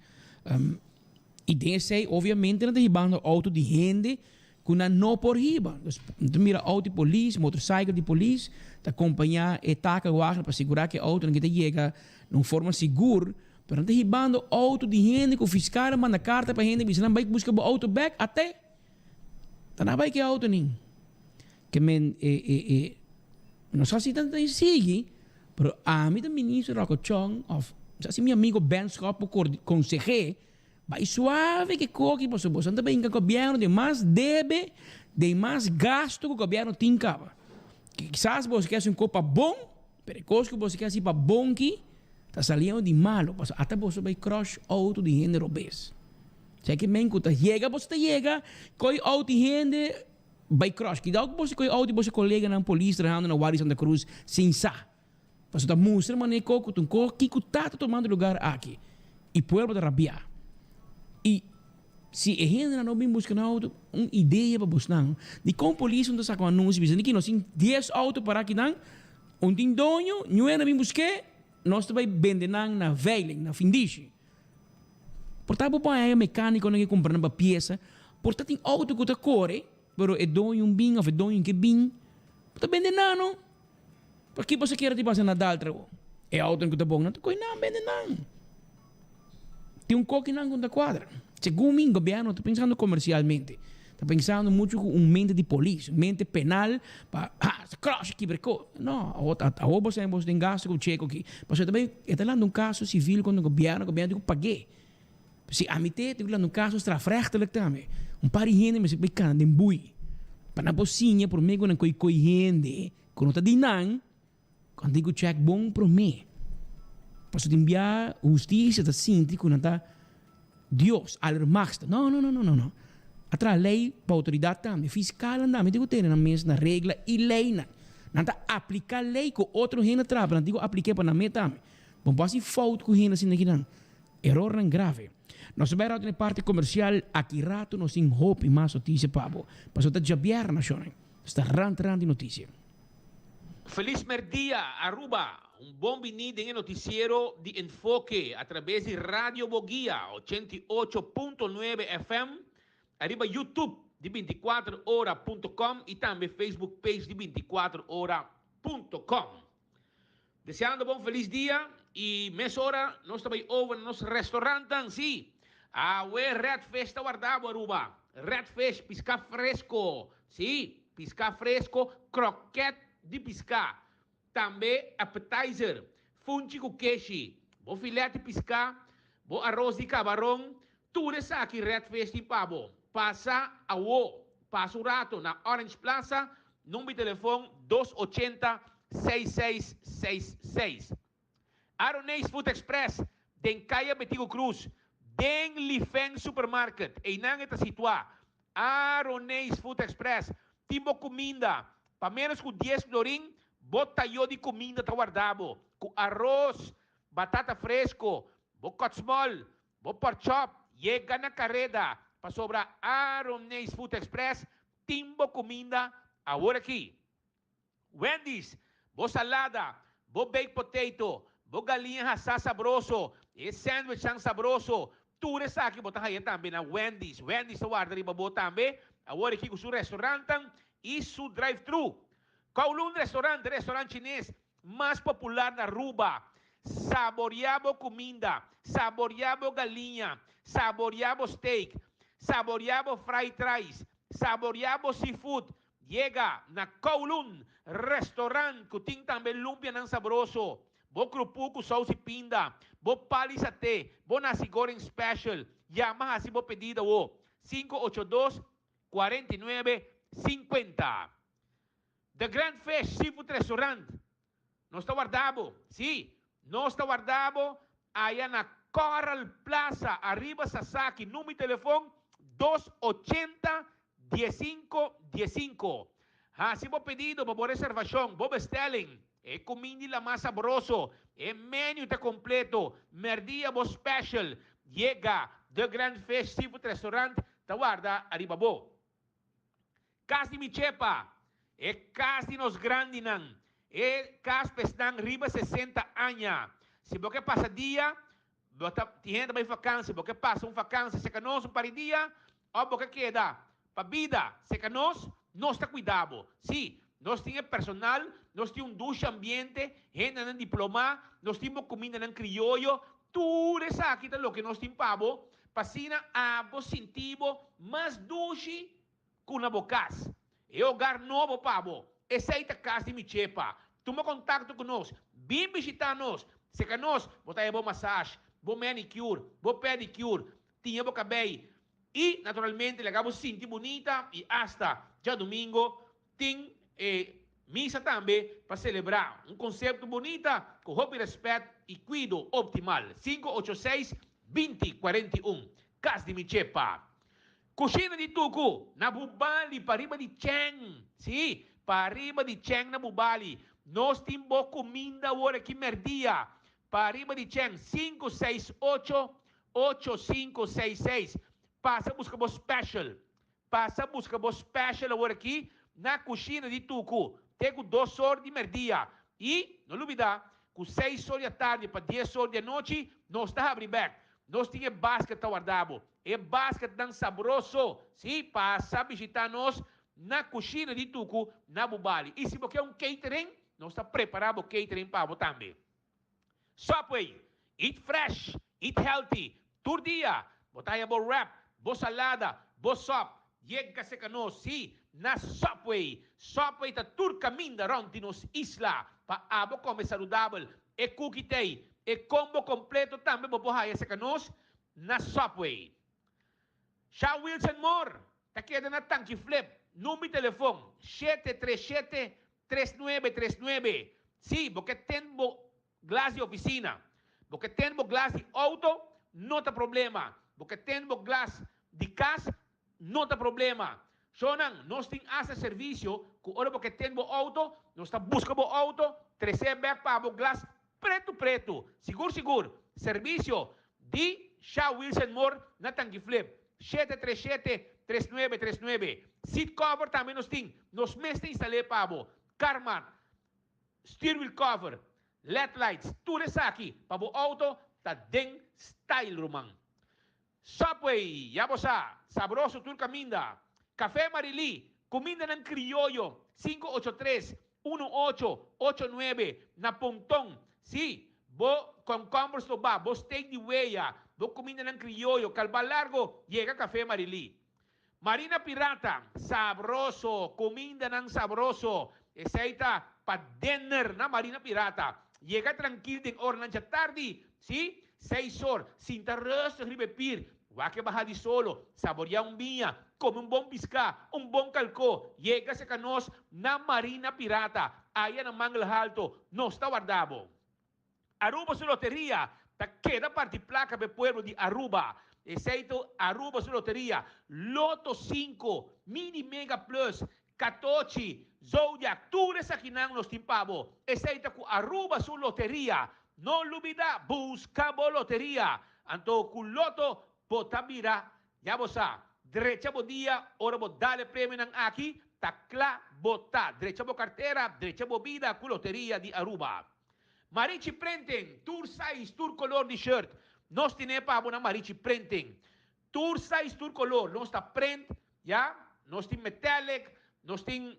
Ideia sei, obviamente, na hibando auto de gente kuna no por hiba. Então mira auto de polícia, motorcycle de polícia, ta acompanhar e takelwagen para segurar que auto não que chega numa forma segura. Pero não hibando auto de gente que o fiscal manda carta para gente, bisa vai buscar o auto back até tá vai que auto nem que men não sei se tanto sigue, pero a mim do ministro Rocochon of assim meu amigo Ben Scott consejero vai suave que coque por suposto também que o governo de mais debe de mais gasto que o governo tem cava. Quizás você quer um copa bom, pero coisa que você quer assim para bom que tá saliendo de malo, pues até você vai crush auto de gente robês. Sei que men que você chega, coi auto de gente vai crush. Que dá que você coi auto você colega na polícia treinando na Wari Santa Cruz sem sa. Você tá mostra mané coco tu co que tá tomando lugar aqui. E pueblo de rabia. E se a gente não vem buscando auto, uma ideia para buscar, de como polícia não saca um anúncio, dizendo que nós temos 10 autos para aqui não, tem dono, não é vem buscar, nós também vendemos na veiling, na findiche. Portanto, o pai é mecânico, não é comprar uma peça, portanto, tem auto que está corre, pero é dono um bem, ou é dono que bem, está vendendo não. Por que você quer tipo na daltra? É auto que está bom, não tem não, vende não. Tem coque não com quadra. Segundo o governo, está pensando comercialmente. Está pensando muito em mente de polícia, mente penal, para, crush aqui, não, a você tem gasto com o cheque aqui. Mas também, está lá um caso civil com o governo tem que pagar. Se a mim tem lá um caso extrafrechtelijk também. Par de gente, mas vai ficar em bui. Para na pocinha, por mim, quando coi gente, quando está dinang, quando digo check bom para mim. Para se enviar justiça, está sinti, quando está Deus, allermachste. Não. Atra lei para autoridade também. Fiscal não, me digo ter na mesa na regra e lei não. Não tá aplicar lei com outro gente trava, não digo aplicar para na meta também. Bom, passa falta com gente assim aqui não. Error não grave. Nós vamos na parte comercial aqui rato nós tem hope e mais notícia pabo. Passou até Javier na show. Está rand de notícia. Feliz merdia, Aruba. Un buon venite nel noticiero di Enfoque a través de Radio Boguia 88.9 FM, arriba YouTube di 24hora.com e também Facebook page di 24hora.com. Deseando bom feliz dia e meia hora nós também over no nosso restaurante, sim. A Red Fest guardavo Aruba. Red Fest, pisca fresco, sim. pisca fresco, croquete de pisca. Também appetizer, funchi com queijo, bo filete pisca, bo arroz de camarão, tudo isso aqui red face de pavo. Passa a passa o rato na Orange Plaza, número de telefone 280-6666. Aronês Food Express, den Caia Betigo Cruz, den Lifeng Supermarket, e não está situado. Aronês Food Express, tipo comida, para menos com 10 florim, bota eu de comida tá guardado, com arroz, batata fresco, bo cotsmol, bo pork chop, chega na carreta, para sobrar Aronês Food Express, timbo comida, agora aqui. Wendy's, bo salada, bo baked potato, bo galinha assada sabroso, e sandwich ang sabroso, tudo isso aqui botar aí também na Wendy's. Wendy's tá guarda riba bo também, agora aqui com o restaurante e su drive-thru. Kowloon restaurante chinês mais popular na Aruba. Saboreado comida, saboreado galinha, saboreado steak, saboreado fried rice, saboreado seafood. Chega na Kowloon restaurante, que tem também lumpia ng sabroso. Bo krupu com sauce pinda, bo palisate, bo nasi goreng special. Yamaha si bo pedido o 582-49-50. The Grand Fish Seafood Restaurant. No está guardado. Sí, no está guardado. Allá na Coral Plaza, arriba Sasaki. Número de teléfono 280-1515. Si bo pedido, bo reservación, bo bestelling. E comida la más sabroso. E menu está completo. Merdia bo special. Llega The Grand Fish Seafood Restaurant. Te guarda arriba bo. Cas de Michepa. E cas de nos grandinan. E cas pestan riba 60 años. Se você passa dia, tienda vai vacância. Você passa vacância, se canos dia, ou você queda para vida, se canos, nós está cuidado. Sim, nós temos personal, nós temos ducha ambiente, gente em diploma, nós temos comida em criollo, tudo isso aqui é o que nós temos pavo, passina a sentido mais duche com a bocas. É lugar novo pavo. Essa é a casa de Michepa. Toma contato conosco, vem visitar nós. Se que nós, botar aí bom massagem, bom manicure, bom pedicure, tinha bom cabelo. E, naturalmente, legamos sentir bonita e hasta já domingo tem missa também para celebrar. Conceito bonita, com hope e respeito e cuido optimal. 586-2041. Casa de Michepa. Coxina de Tucu, na Bubali, para riba de Cheng. Sim, para riba de Cheng na Bubali. Nós temos comida agora aqui merdia. Para riba de Cheng, 568-8566. Passa a buscar o special. Passa a buscar o special agora aqui na coxina de Tucu. Tem 2 horas de merdia. E, não olvida, com 6 horas da tarde para 10 horas da noite, nós estamos abrindo. Nós temos basquete guardado. É basquete tão sabroso. Sim, passa a visitar nós na coxina de Tucu, na Bubali. E se você é um catering, nós estamos preparados para o catering para você também. Subway, eat fresh, eat healthy, todo dia. Botar aí bo wrap, bo salada, bo sop. Llega se canos, sim, na Subway. Subway tá todo caminho around nos isla. Para abo comer saudável. E cookie tay. E combo completo também bo bohaya se canos na Subway. Shaw Wilson Moore. Tá queda na tanque flip. Número de telefone 737-3939. Sim, porque tem glass de oficina. Porque tem glass de auto, não tem problema. Porque tem glass de casa, não tem problema. Sonan, nós temos esse serviço, que ora porque tem auto, nós estamos buscando auto, trazer back para o glass preto. Seguro. Serviço de Shaw Wilson Moore na Tanque Flip. 737-3939. Seat cover também nós temos. Nós mesmos instalamos para o Carman, steering wheel cover, LED lights, tudo isso aqui. Para o auto, tá dentro style romang. Subway, yabosa, sabroso tur caminda. Café Marili, comida ng criollo, 583-1889, na Pontong. Si, bo cucumbers to bo steak de huella, bo comida ng criollo, Calva Largo, llega Café Marili. Marina Pirata, sabroso, comida ng sabroso. Essaita pa dinner na Marina Pirata. Llega tranquilo din oras ng tarde, ¿sí? 6 horas, sin rustig ribepir. Wake baja di solo, saborear un vinha, come un bom pisca, un bom calco. Llega sa canos na Marina Pirata. Ayan ang Mangel Alto, no está guardado. Aruba su lotería, ta queda parte placa per pueblo di Aruba. Essaito Aruba su lotería, Loto 5, Mini Mega Plus, 14, Zodiac, tudo sa kinang los timpabo. Essaita ku Aruba su lotería. No olvida, buscabo lotería. Anto ku Loto, potabira, ya bosa. Derecha bo dia, ora bo dale premio ng aki, takla bota. Derecha bo cartera, derecha bo vida, ku lotería di Aruba. Marici Printing, tour size, tour color di shirt. Nos tiene pabo ng Marici Printing. Tour size, tour color. Nos ta print, ya? Nos tin metallic, nos tin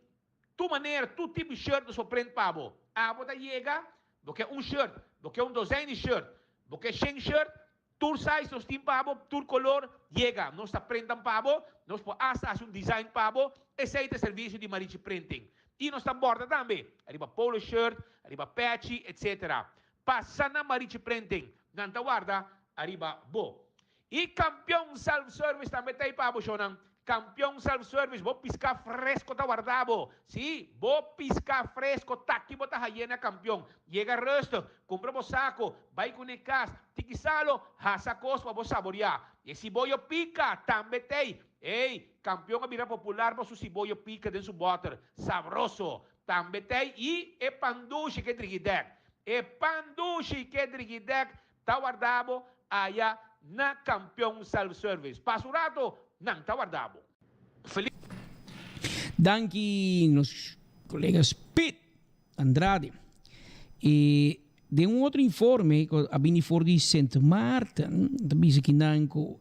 tu maneira, tu tipo de shirt do print pabo. Abo ta llega, porque un shirt, porque un design de shirt, porque 100 shirt, tour size, nos tin pabo, tour color, llega. Nos ta printan pabo, nos po hasta un design pabo, esse é o serviço de Marici Printing. E nós estamos borda também. Arriba polo shirt, arriba patchy, etc. Passa na Marici Printing. Nanta guarda, arriba bo. E campeão self-service também tem para você, não? Campeão self-service, vou piscar fresco, tá guardado. Sim, vou piscar fresco, tá aqui, bota hyena campeão. Chega resto, compra o saco, vai com o casa, tiquisalo, hasacos para você saborear. E se boio pica, também tem. Ei, campeão a virar popular, para se boio pica dentro do butter. Sabroso, também tem. E é panduche que driguidec. É panduche que driguidec, tá guardado, aí na campeão self-service. Pasurato, não está guardado. Danke nos colegas Pete Andrade. E de um outro informe, a Binifor de St. Martin, da bisa kinanko,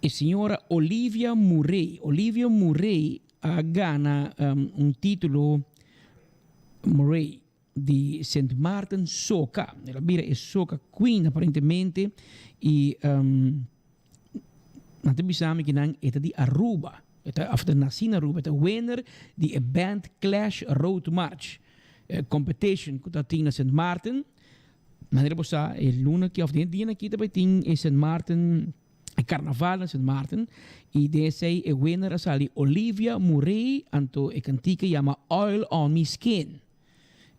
a senhora Olivia Murray. Olivia Murray gana um título Murray di St. Martin Soca. La birra è Soca Queen apparentemente e nanti bisami kinang ita di Aruba. Ita after nasin Aruba ita winner di a band Clash Road March competition kutating na St. Martin. Manera po sa luna ki of the Indiana kita pa ting St. Martin Carnaval na St. Martin e desay e winner asali Olivia Murray anto e cantica llama Oil on Me Skin.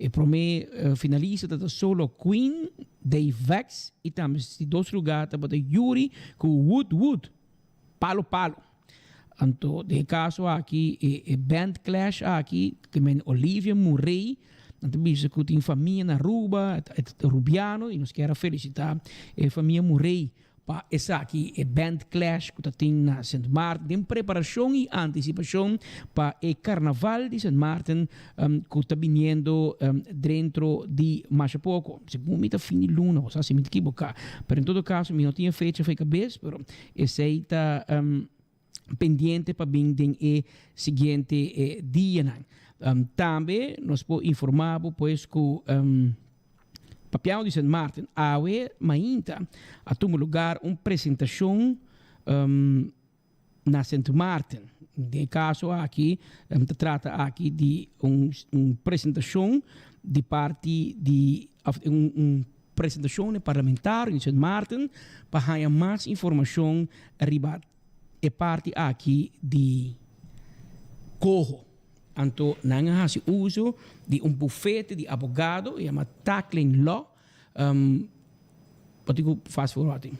E para mim, finalista da solo Queen, Dave Vex, e também de dois lugares, para Yuri, com Wood, Palo. Então, de caso aqui, Band Clash aqui, que é Olivia Murray, então, bisa que tem família na Aruba, Rubiano, e nós queremos felicitar a família Murray. Pa essa aqui é Band Clash que tem na St. Martin, tem preparação e antecipação para o Carnaval de St. Martin que está vindo dentro de mais pouco. Se me está fim de luna, ou se me equivocar. Mas em todo caso, eu não tinha fecha foi cabeça, mas esse aí está pendiente para vir no seguinte dia. Também nós podemos informar pois que Papião de St. Martin, awe mainta a tomar lugar uma apresentação na St. Martin. De caso aqui, trata aqui de uma apresentação de parte de uma apresentação parlamentar em St. Martin para ganhar mais informação arriba e parte aqui de Coho. Anto nanga hasi uso de bufete de abogado chama Tackling Law. Patigo fast forwarding.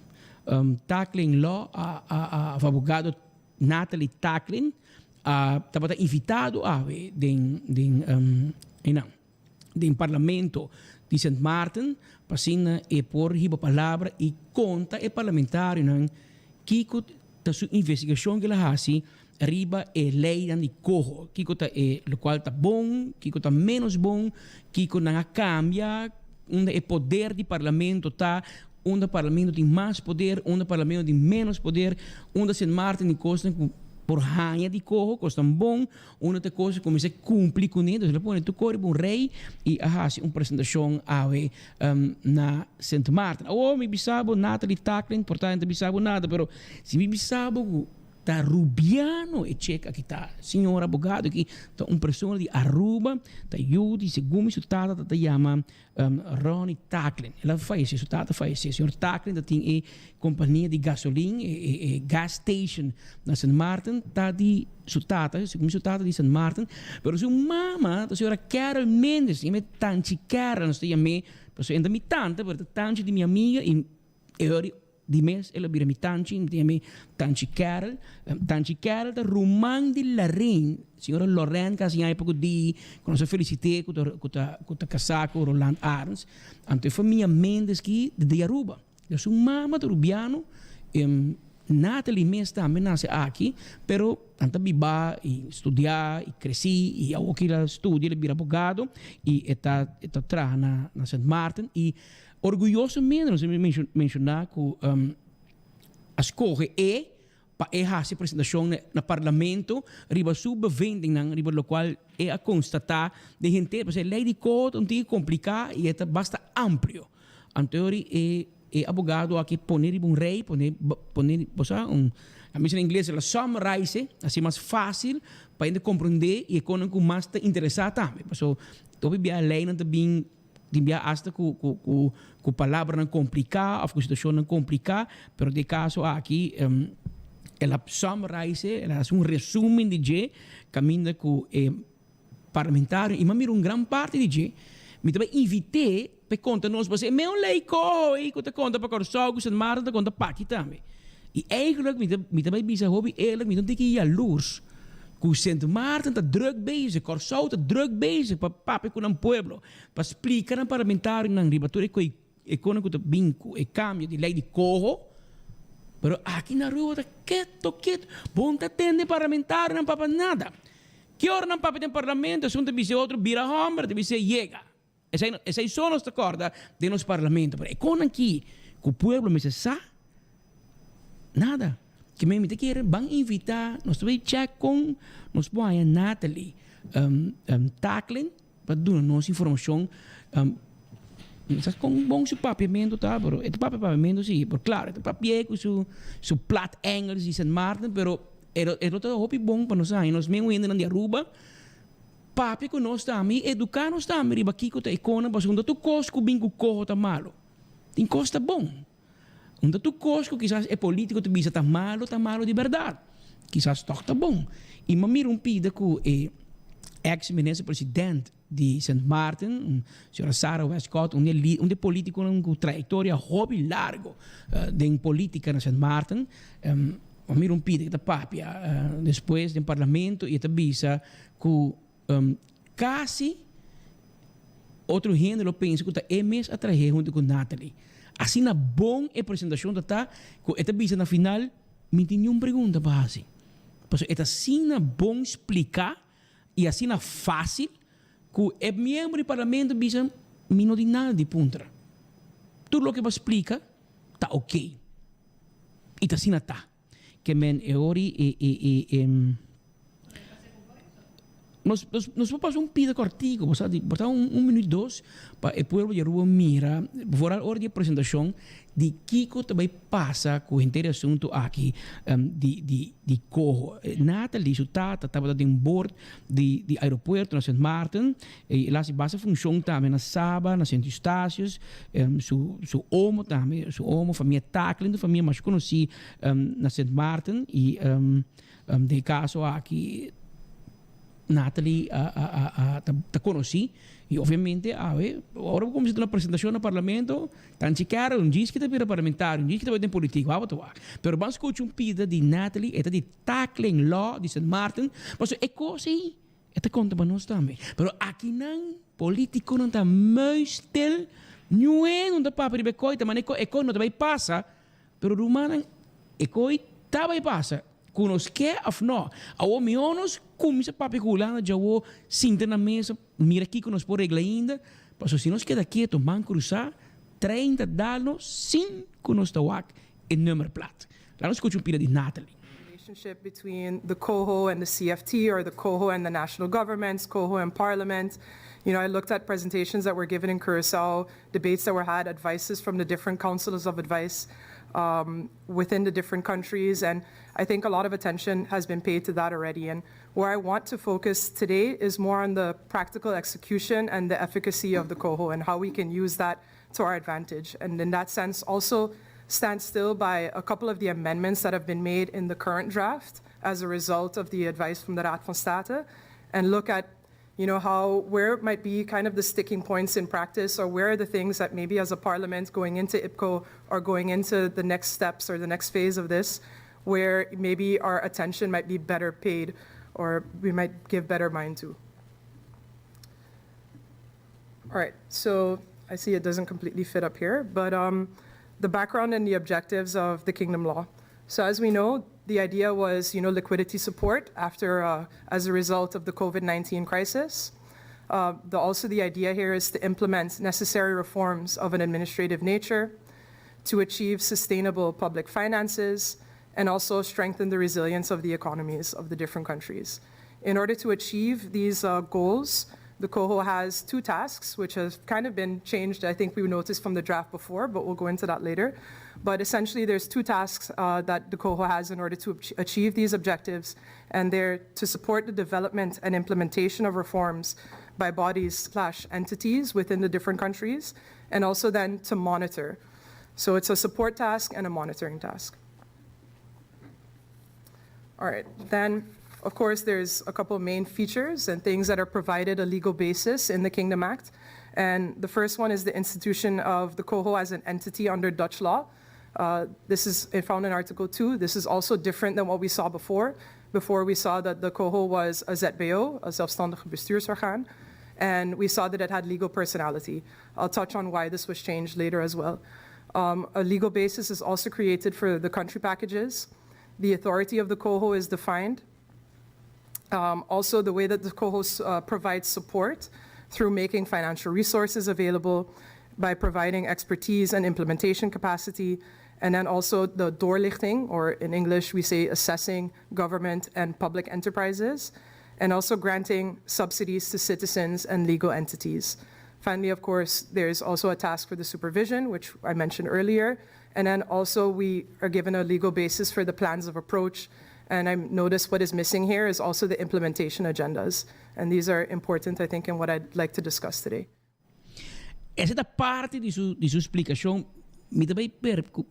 Tackling Law a abogado Natalie Tackling estava invitado a den parlamento de St. Martin para e por riba palavra e conta e parlamentário nan kiko ta su investigação que la hasi arriba e lei dan di cojo. Kiko ta lo qual ta bom, kiko ta menos bom, kiko na cambia, onde o poder di parlamento ta, onde parlamento tem mais poder, onde parlamento tem menos poder, onde St. Martin e Costa por hanha de corro, custa bom, uma outra coisa começa a cumprir com ele, ele põe tu corre um rei e faz uma apresentação na St. Martin. Oh, me bisabo Natalie Tacklin, portanto bisabo nada, pero se me bisabo tá Rubiano e checa aqui tá senhor abogado aqui tá uma pessoa de Aruba tá Yudi segundo su tata tá chama Ronnie Tacklin ela faz su tata faz senhor Tacklin tá tem companhia de gasolina e gas station na St. Martin tá de su tata segundo su tata de St. Martin pero su mama tá senhora Carol Mendes e me tanti Carol não sei a me porque ainda me tanta pero tanti de minha amiga e eu di mes ela bira mi tanci Carol da Roman di Larin signora Lorraine kasi ai poco di con sa felicité con ta casaco Roland Arns ante famiglia Mendes ki de Aruba eu sou mama do Rubiano Natalie mesta amenaça aqui pero anta biba e studiar e cresci e ao que ela studia ele bira abogado e eta tra na St. Martin e orgulhosamente nós mencionar que a escolha para a apresentação no parlamento riba subvending nang riba lo qual a constatar de gente porque a lei de code um pouco complicada e é basta amplo anterior abogado aqui poner um rei poner bosa a mim em inglês ela summarize assim mais fácil para ele compreender e com mais interessado também porque toda a lei não também Dimbia hasta com palavra não complicada, com situação não complicada, pero de caso aqui ela summarize, ela faz resumo de que caminha com parlamentar e mira grande parte de que me também invitei para contar nós você meu leico e que te conta para corso que se marca te conta paqui também e eigenlijk me também bisa hobby eigenlijk me tem que ir à luz que St. Martin está druk bezig, Corsau está druk bezig para papi com um pueblo, para explicar ao parlamentário na ribatura que econômico binco e cambio de lei de corro, pero aqui na rua está quieto, bom tá tendo parlamentário não papa nada. Que hora não papa tem parlamento, se um te dizer outro vira homem, te dizer chega. Essa só nos acorda de nos parlamento, pero economia aqui, que o pueblo me sa nada. Que me querem vão invitar nós também check com nós põe a Natalie Tacklin para dar nossa informação com um bom seu papiamento tá pero este papiamento sim por claro este papel com seu plat Engels de St. Martin pero é todo hobby bom para nós aí nós mesmo ainda na Aruba papi com nós também educar nós também riba aqui com a icona para quando tu cosco bingo corro tá malo tem costa bom onde tu cosco quizás é político tu bisa tá malo de verdade quizás toch tá bom e mamir pida com ex-ministro presidente de St. Martin senhora Sarah Westcott um político com trajetória hobby largo de política na St. Martin mamir pida que tá papia depois do parlamento e tá bisa com quase outro gênero pensa que tá mês atrás junto com Natalie assim na bom apresentação tá com esta bisa na final me tinha uma pergunta para assim porque esta assim na bom explicar e assim na fácil que é membro do parlamento bisa me não tem nada de punta tudo o que vai explicar tá ok e tá assim na tá que men é ori nós vamos fazer pida cortico, botar minuto, 2, para o povo de Aruba mira, fora a hora de apresentação, de Kiko também passa com o inteiro assunto aqui de corro. Natalie, sua tata, estava em bordo de aeroporto na St. Martin, e lá se basa função também na Saba, na Centro Estácios, seu homo também, família Tacklin, família mais conhecida na St. Martin, e de caso aqui, Natalie te conheci e obviamente agora como se na apresentação no parlamento tan chicara diz que te vira parlamentário diz que te vai ter político pero vamos escutar pida de Natalie e de Tacklin Law de St. Martin mas é coisa e te conta para nós também pero aqui não político não está muito stil não está para ir coita mas é não vai passar pero rumana é coita vai passar Kunos quer of no. Ao menos como se papi culana já o sinta na mesa, mira aqui que nós por regla ainda, mas se nós queda quieto, man cruzar 30 danos 5 nós tawak e número plat. Lá nós escuta pira de Natalie. relationship between the Coho and the CFT, or the Coho and the national governments, Coho and Parliament. You know, I looked at presentations that were given in Curacao, debates that were had, advices from the different councils of advice within the different countries, and I think a lot of attention has been paid to that already. And where I want to focus today is more on the practical execution and the efficacy of the Coho and how we can use that to our advantage. And in that sense, also stand still by a couple of the amendments that have been made in the current draft as a result of the advice from the Raad van State, and look at, you know, where might be kind of the sticking points in practice, or where are the things that maybe as a parliament going into IPCO or going into the next steps or the next phase of this, where maybe our attention might be better paid or we might give better mind to. All right, so I see it doesn't completely fit up here, but the background and the objectives of the Kingdom Law. So as we know, the idea was, you know, liquidity support after, as a result of the COVID-19 crisis. Also the idea here is to implement necessary reforms of an administrative nature to achieve sustainable public finances and also strengthen the resilience of the economies of the different countries. In order to achieve these goals, the Coho has two tasks, which have kind of been changed. I think we noticed from the draft before, but we'll go into that later. But essentially, there's two tasks that the Coho has in order to achieve these objectives, and they're to support the development and implementation of reforms by bodies/entities within the different countries, and also then to monitor. So it's a support task and a monitoring task. All right, then, of course, there's a couple of main features and things that are provided a legal basis in the Kingdom Act. And the first one is the institution of the Coho as an entity under Dutch law. This is found in Article 2. This is also different than what we saw before. Before we saw that the Coho was a ZBO, a zelfstandige bestuursorgaan, and we saw that it had legal personality. I'll touch on why this was changed later as well. A legal basis is also created for the country packages. The authority of the Coho is defined. Also, the way that the Coho provides support through making financial resources available by providing expertise and implementation capacity, and then also the doorlichting, or in English we say assessing government and public enterprises, and also granting subsidies to citizens and legal entities. Finally, of course, there's also a task for the supervision, which I mentioned earlier, and then also we are given a legal basis for the plans of approach. And I noticed what is missing here is also the implementation agendas. And these are important, I think, in what I'd like to discuss today. Esta parte de su explicación, me também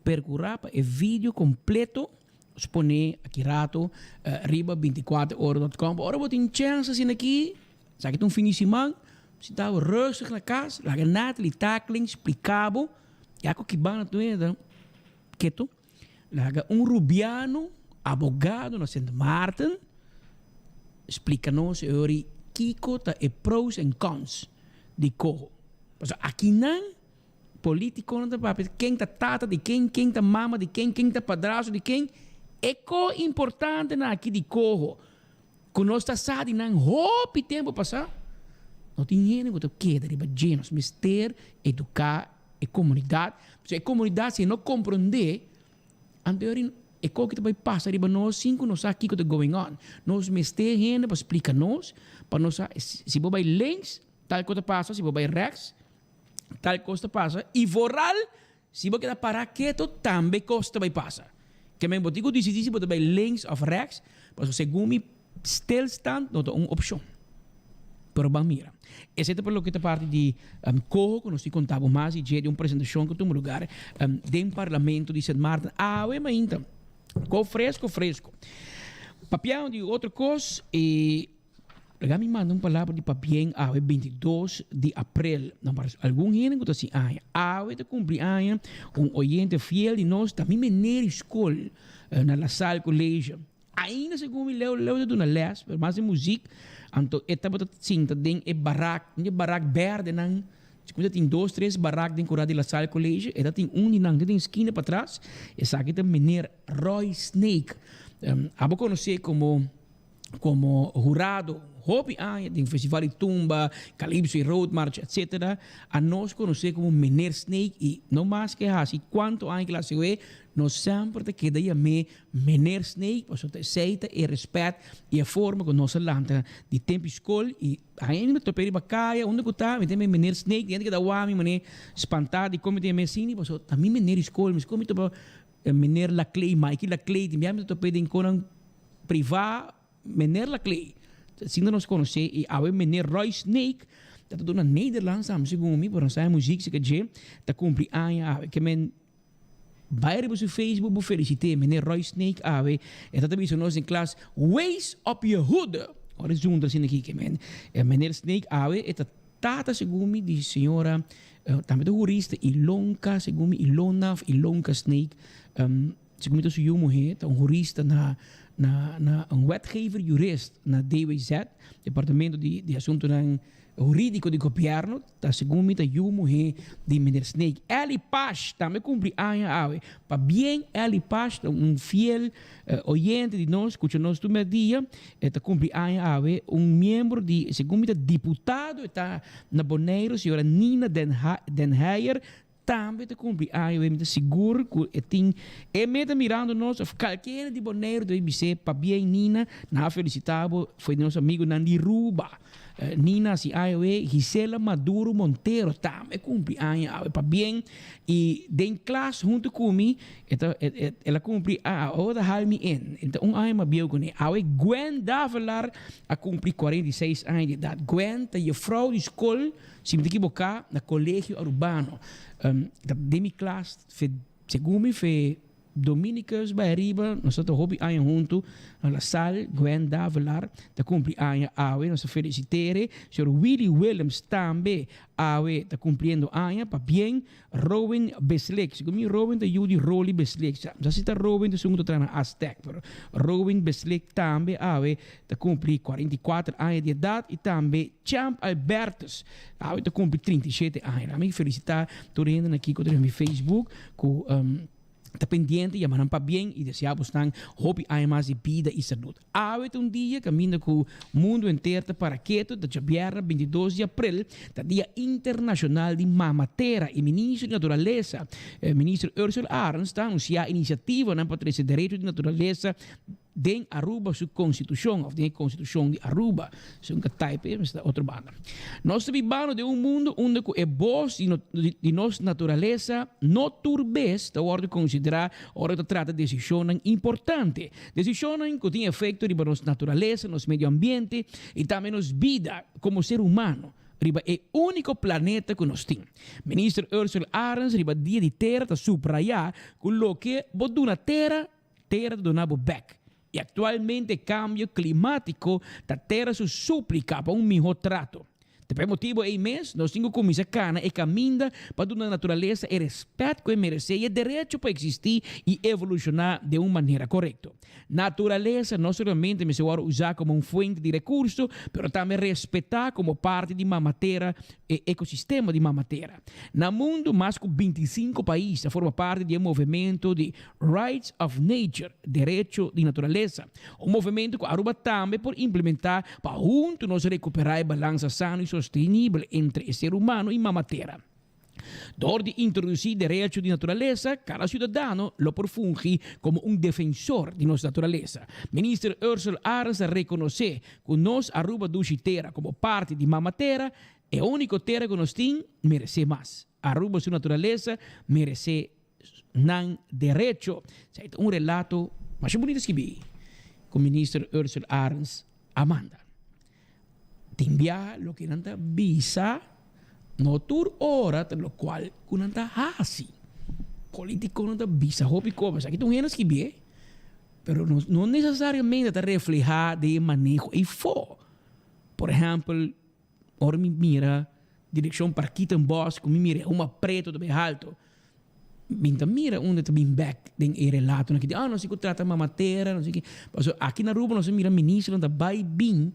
percurar para o vídeo completo, expone aqui rato, riba24horas.com. Ora, vou ter chance assim aqui, sabe que um fim de semana, se estava rustig na casa, lá ganhar, lhe tackling, explicável, e a que bana tu ainda, que tu, lá rubiano, abogado na St. Maarten, explica-nos sobre Kiko e pros and cons de Coho. Então, aqui não, político não tem papel, quem tá tata de quem tá mama de quem tá padrasto de quem, é co importante na aqui de Coho. Que nós tá sadi não hope tempo passar, não tem ninguém que queda de bagenos, mister, educar a comunidade. Se a comunidade se não compreender, anterior e qual que vai passar riba nós cinco nós aqui que está going on nós mester gente para explicar nós para nós se vai links tal coisa passa se vai rechts tal coisa passa e voral se vai parar quieto também costa vai passar que me botigo decidir se vai links of rechts para segundo stilstand não é uma opção pero bem mira esse é por lo que a parte de Coho que nós te contamos mais e de uma apresentação que tem lugar dentro do parlamento de St. Maarten mas então com fresco. Papião de outra coisa, e me manda uma palavra de papião a 22 de abril. Não parece algum gente que está assim, de cumpleaños, oyente fiel de nós, também na escola, na La Salle Colégio. Ainda segundo me leu de uma les, mas de música, então, estava cinta dentro de barack verde, não. Quando tem 2, 3 barracos dentro de La Salle Colégio, e tem de tem esquina para trás, e sabe que tem menino Roy Snake. Abo conhecer como como jurado, hobby de festival de tumba, Calypso y Road March, etc. A nos conocer como Meneer Snake y no más que así, cuánto años que la se nos sempre te queda ya Meneer Snake, pues te aceita y respeto y a forma con nos lanta de tempo escola y aí me topei de bacaia, onde que tá, me tem Meneer Snake, dentro que da wami, mané espantado e como tem mesini, pues também Meneer escola, mas como topa Meneer la Clay, Mikey la Clay, me topei de encontrar privado Meneer la Clay. Assim nós conhecemos e a Meneer Roy Snake, dat doet een Nederlands, segundo mim, por nossa música que je, dat cumpre aan que men bij op Facebook bu feliciteer Meneer Roy Snake ave en dat is ons in klas Ways op je hoede. Ora junto assim aqui que men Meneer Snake ave et tata segundo mim di senhora também de jurista Ilonka segundo mim Ilonka Snake segundo mim su mulher een jurista na een wetgever jurist na DWZ, Departamento de Assunto Jurídico de Governo, da segundo mim da mulher de Meneer Snake. Eli Paz também cumpre anos ave. Para bem Eli Paz, fiel oyente de nós, escuta nós todo dia, está cumpre anos ave, membro de segundo mim deputado está na Bonaire, senhora Nina Den Heyer. Também te cumpre eu me seguro que tem me mirando nós qualquer de Bonaire do IBC para bem Nina na felicitável foi nosso amigo Nandi Ruba Nina si Gisela Maduro Monteiro também cumpre para bem e em classe junto comigo ela cumpre outra halme in então ano meu com ela Gwen Davelar a cumprir 46 anos de idade Gwen tá e frau de escola se me equivocar na colégio urbano de minha classe, segundo me, foi Dominicus by arriba, nós estamos hobby aia junto na sala, Gwen Davelar, da cumpri aia awe, nós felicitare, Sr. Willie Williams também awe, da cumpriendo aia, pa bem, Robin Beslek, segundo me, Robin da Judy Rolly Beslek, já cita Robin da segundo trana Aztec, pero Robin Beslek também awe, da cumpri 44 anos de idade e também Champ Albertus, awe, da cumpri 37 anos. A mim felicitar, tô indo aqui com o meu Facebook, com está pendiente, llamarán para bien y deseamos están hobby hay más de vida y salud. Ahorita un día camino con el mundo entero para quieto de viernes 22 de abril, el Día Internacional de Mamatera y Ministro de Naturaleza, el ministro Ursula Arens está anunciando iniciativa para el derecho de naturaleza de Aruba su constitución, of de constitución de Aruba, es un type, es otra banda. Nós vivamos de un mundo onde el voz de nuestra naturaleza no turbes, de hora de considerar, hora de tratar de decisões importantes. Decisões que têm efeito sobre nossa natureza, nosso meio ambiente e também nossa vida como ser humano. Riba é o único planeta que nós temos. Ministro Ursula Arens, riba dia de terra, está subrayar que botou na terra do nabo back. E atualmente o cambio climático da terra se suplica para melhor trato. Per motivo é mês, nós temos como essa cana e caminha para a natureza e respeito que merece e direito para existir e evolucionar de uma maneira correta. Natureza não somente me se pode usar como uma fonte de recurso, mas também respeitar como parte de uma matéria e ecossistema de uma matéria. No mundo, mais de 25 países formam parte do movimento de Rights of Nature, direito de natureza. Um movimento que Aruba também por implementar para juntos nós recuperar a balança sana e sostenibile entre o ser humano e a matéria. Door de introduzir direito de natureza, cada cidadão lo por fungir como defensor de nossa natureza. Ministro Ursula Arens reconhece que nós Aruba do terra como parte de uma matéria é o único terra que nós temos merece mais. Aruba sua natureza merece não direito. É relato mais bonito que vi com o ministro Ursula Arens Amanda. Timbia lo que não visa no tur ora lo qual kunanta hasi político não visa hobby copas aqui tem gente que vê pero não necessariamente está reflejar de manejo e for por exemplo ora me mira direção para aqui tem bosque me mira uma preto também alto minta mira onde está bem back den e relato aqui não se trata uma matéria não sei que aqui na Aruba não se mira ministro não vai bem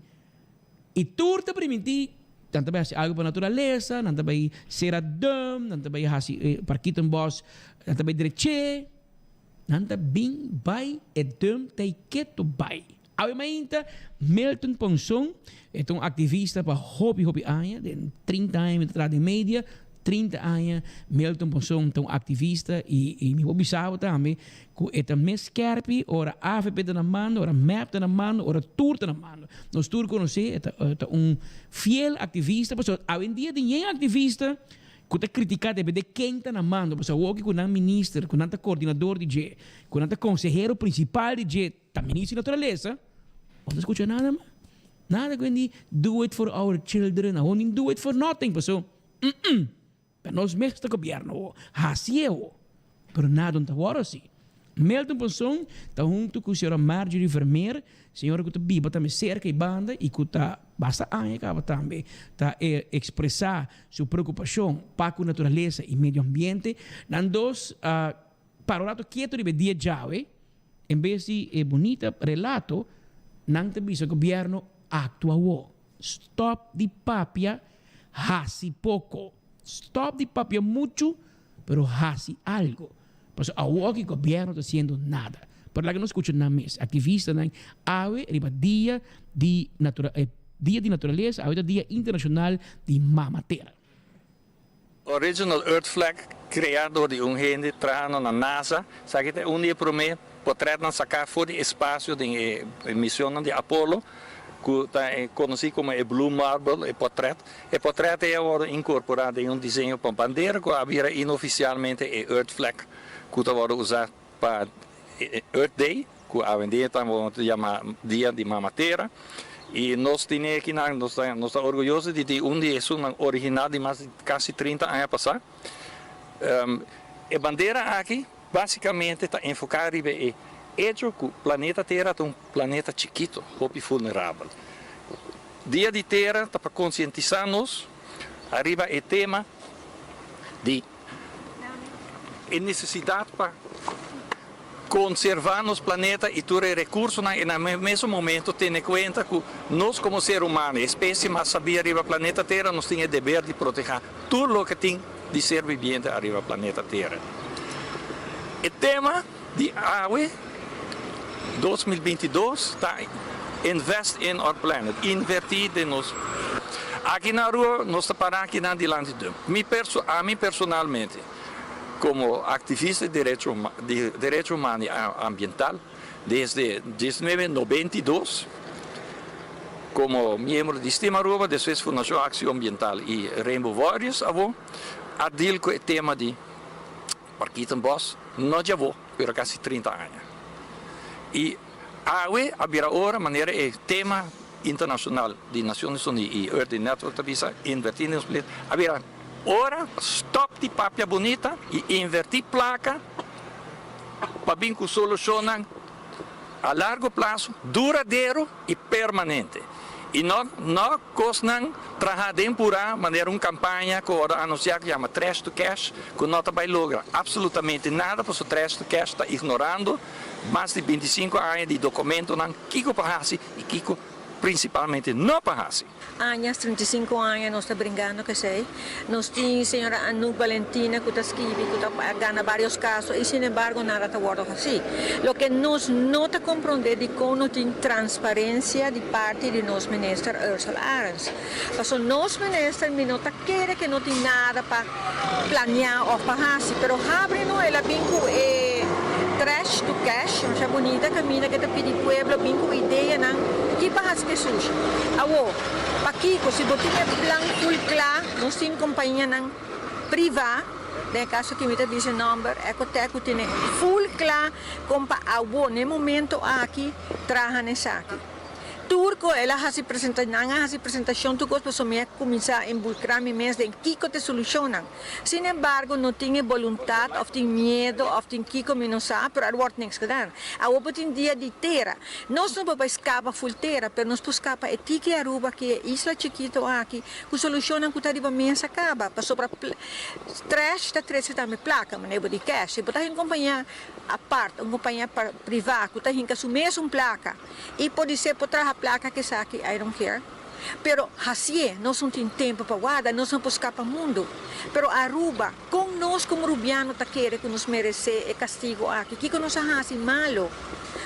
e tur te permitir tanto bem algo para a natureza, tanto bem ser adão, tanto bem parquito em boss, tanto bem direche, tanto bem vai adão te quieto vai. Awe mainta Milton Ponsong, é um ativista para hobby anos, de 30 anos de média, 30 anos, Milton Ponsong é um ativista e me observa também que é mais scarpi, ora AVP na mano, ora MAP na mano, ora tour na mano. Nós tour conhece, é um fiel ativista, porque hoje em dia tem ativista que está criticado de quem está na mano, porque o que o ministro, que o coordenador de G, que o consejero principal de G, está ministro de natureza, não escuta nada, man. Nada, quindi do it for our children, I won't do it for nothing, porque pero nós mesmo governo, assim é o, pero nada não está assim. Milton Ponsong está junto com a senhora Marjorie Vermeer, senhora que está viva também cerca e banda e que está basta anos acaba também está expressar sua preocupação para a natureza e meio ambiente. Nan dos para o lado quieto de dia já, em vez de bonita relato, não tem visto o governo atua. Stop de papia, hasi pouco. Stop de papia muito, pero hasi algo. Pues ahora que el gobierno está haciendo nada. Pero la que no escucha nada más. Activistas, ave, día de naturaleza, ahora día internacional de mamatera. Original Earth Flag, criado de gente trabajando na NASA, sabe que dia para mim, poder sacar fora do espaço de missão de Apollo, que é conhecido como Blue Marble, o portrait é agora incorporado em desenho para bandeira, que havia inoficialmente Earth Flag, que está usado para Earth Day, que a dia estamos chamando Dia de Mamatera. E nós temos aqui, nós estamos orgulhosos de ter dia original de mais de quase 30 anos passados. A bandeira aqui, basicamente, está enfocada em hecho que o planeta Terra é um planeta chiquito, pouco vulnerável. Dia de Terra está para conscientizar-nos, arriba o tema de necessidade para conservar nosso planeta e todos os recursos, e no mesmo momento ter em conta que nós como ser humano, espécie mais sabia arriba do planeta Terra, nós temos o dever de proteger tudo o que tem de ser vivente arriba do planeta Terra. O tema de AWE 2022 está Invest in our planet, invertir de nós. Aqui na rua, nós estamos parando aqui na dilante de a mim personalmente, como ativista de direito humano e ambiental, desde 1992, como membro de Sistema Aruba, depois Fundação Acção Ambiental e Rainbow Warriors, a deal com o tema de Parquita Boss, não já vou, por quase 30 anos. E a UE, agora, maneira é tema internacional de Nações Unidas e Earth Network, invertir nos planetas, agora, ora, stop de papia bonita e invertir placa para vir com solução a largo prazo, duradouro e permanente. E não costam trabalhar de maneira uma campanha que agora anunciar que chama Trash to Cash, que não vai lograr absolutamente nada, porque o Trash to Cash está ignorando mais de 25 anos de documento, Kiko Pahasi e Kiko principalmente não Pahasi. Anos, 35 anos, nós estamos brincando, que sei. Nós temos a senhora Anu Valentina, que está escrevendo, que está ganhando vários casos, e, sin embargo, nada está guardado assim. O que nós não está compreendendo é que não tem transparência de parte de nosso ministro Ursula Arens. Porque nosso ministro não está querendo que não tem nada para planear ou para fazer, mas abre-nos, ela vem com Trash to Cash, uma bonita caminha que está pedindo ao povo, vem com ideia, que para as pessoas. Aqui, se você tem plan full claro, nós temos companhia privada, no caso que me diz o número, Ecoteco tem full claro, como para no momento aqui, traga nessa aqui. Turco, ela faz apresentação, tu gosta de começar a involucrar-me mais em que te solucionam. Sin embargo, não tinha vontade, ou tem medo, ou tem que não sabe, mas agora tem que dar. Agora tem dia de terra. Nós não podemos escapar full terra, mas nós podemos escapar a Tiki Aruba, que é isla chiquita aqui, que solucionam que está imensa acaba. Para sobre trash, está três também placa, mas não de cash. Para ter uma companhia à parte, uma companhia privada, que está assumir uma placa. E pode ser para trazer a placa que está aqui, I don't care. Pero assim, nós não temos tempo para guardar, nós não podemos escapar do mundo. Pero Aruba, com nós como rubiano tá querendo que nos merece castigo aqui, que nós assim malo.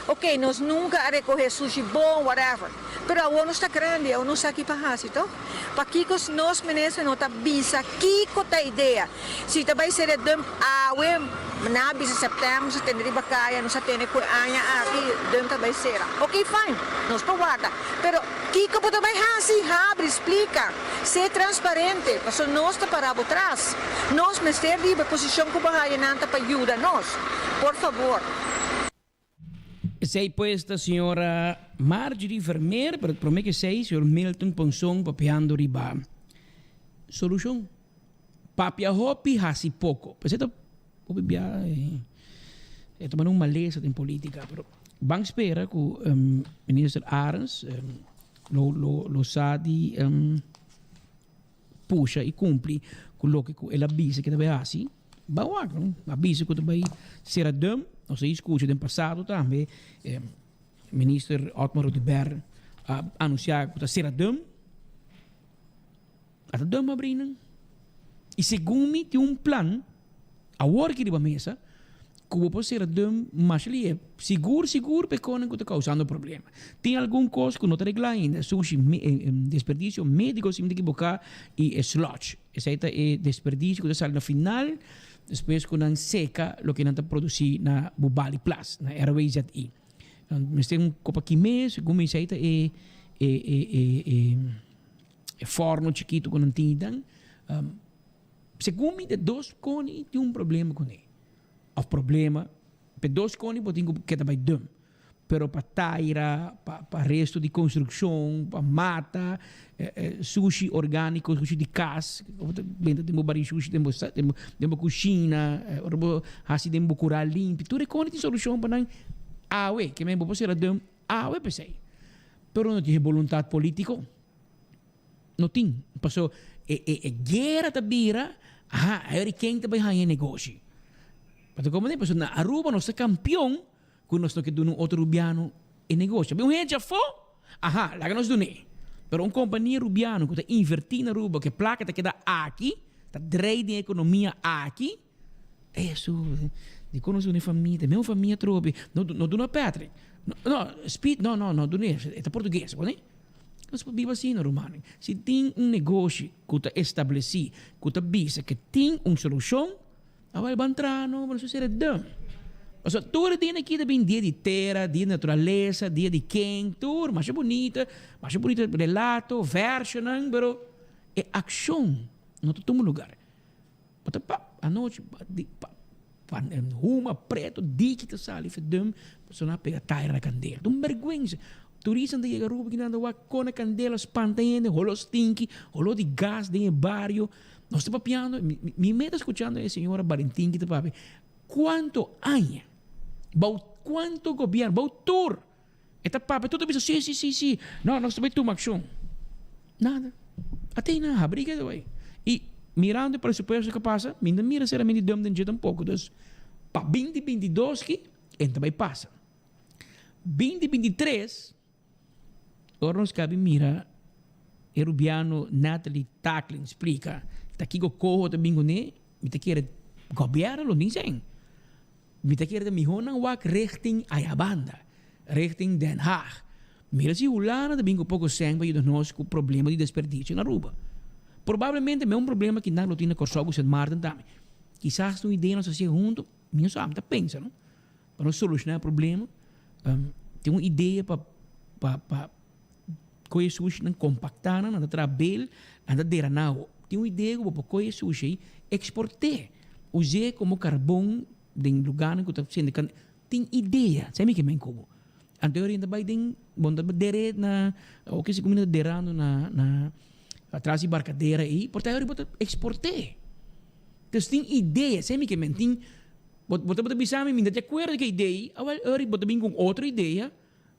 Ok, nós nunca a recorrer sushi bom, whatever. Pero a nós está grande, a nós aqui para assim, então. Para que nós merecemos não tá bisa, que a ideia. Se também ser dum na bisa setembro, se tem riba kaya, nós tem que anya aqui, dum também será. Ok, fine, nós para guarda. Pero que também assim, abre, explica, ser transparente, porque nós está parado atrás. Nós me ter riba posição que bahaya nanta para ajudar nós. Por favor. Sei pues a senhora Marjorie Vermeer, pero promete que sei, senhor Milton Ponsong, papiando riba. Solução. Papia hopi hasi pouco. Pues ito, obibia, ito man malesa din política, pero bang espera que Minister Arens lo sadi puxa e cumpri con lo che el avviso che deve hasi. Bawak, no? Avviso que deve ser dum. Nós escutamos no passado também, o ministro Otmar Rudeberg anunciou que será dum. Até dum abrindo. E segundo tem plano, a hora que riba mesa, que pode ser dum, mas ele é seguro, porque não está causando problema. Tem alguma coisa que não está arreglando ainda, sushi, desperdício médico, se me equivocar, e sludge. Esse é desperdício que sai no final, depois que não seca o que não está produzindo na Bubali Plus, na RWZI. Mas tem copa aqui mesmo, como isso aí é forno chiquito que não tem. Segundo de dois cones tem problema com ele. O problema, para dois cones pode que também dum. Pero para taira, para resto de construção, para mata, sushi orgânico, sushi de casa, temos vários sushi, temos cozinha, assim temos curar limpo, tudo é quando tem solução para não, que mesmo pode ser dum, pensei. Pero não tem vontade política, não tem. Passou, guerra da bira, aí quem também há negócio. Pero como nem passou na Aruba, nós é campeão. Quando nós estamos dando outro rubiano em negócio. Bem, gente já foi? Lá que nós damos. Mas uma companhia rubiano que está investindo na Aruba, que placa está queda aqui, está dreidando a economia aqui, isso, de quando nós damos família, minha família trobe, não damos Patrick. Não, damos, é português, não é? Nós podemos assim, romano. Se tem negócio que está estabelecido, que está vista, que tem solução, vai entrar, não vai ser dano. O sea, tudo tem aqui também dia de terra, dia de natureza, dia de quem, tudo, mais bonita, relato, version, pero é ação, não está todo lugar. A noite, uma preto, dikita sali, fedum, pessoa pega taira na candela, um vergonha. Turista da chega ruba que nada com a candela, espantando, rolou stinky, rolou de gás dentro do barrio. Nós estamos papiando, me meta escutando a senhora Valentim que está papi. Quanto anos? Quanto governo? Bautur? Eta papi, tudo isso, sim. Não, nós também tomamos ação. Nada. Até na briga daí. E mirando o pressuposto que passa, mira seriamente dom de jeito um pouco. Então, para 2022 que também passa. 2023, agora nós cabe mira, o rubiano Natalie Tacklin explica, está aqui com o corro também com ele, me te quer governo, não sei. Me te quer me honan wak richting Ayabanda, richting Den Haag. Mira se Holanda também com pouco sangue para nós com o problema de desperdício na Aruba. Provavelmente é um problema que não tem na Kosovo Sint Maarten também. Quizás uma ideia nós assim junto, minha só está pensa, não? Para nós solucionar o problema, tem uma ideia para coisa sushi não compactar, não trabalhar, não deranar. Tem uma ideia para coisa sushi exportar, usar como carbono de lugar que está sendo tem ideia, sabe que me como. Anteriormente também tem bunda deret na o que se combina derando na atrás de barcadeira aí, portanto eu vou exportar. Então tem ideia, sabe que me tem bota bisa me de acordo com a ideia, eu vou também com outra ideia,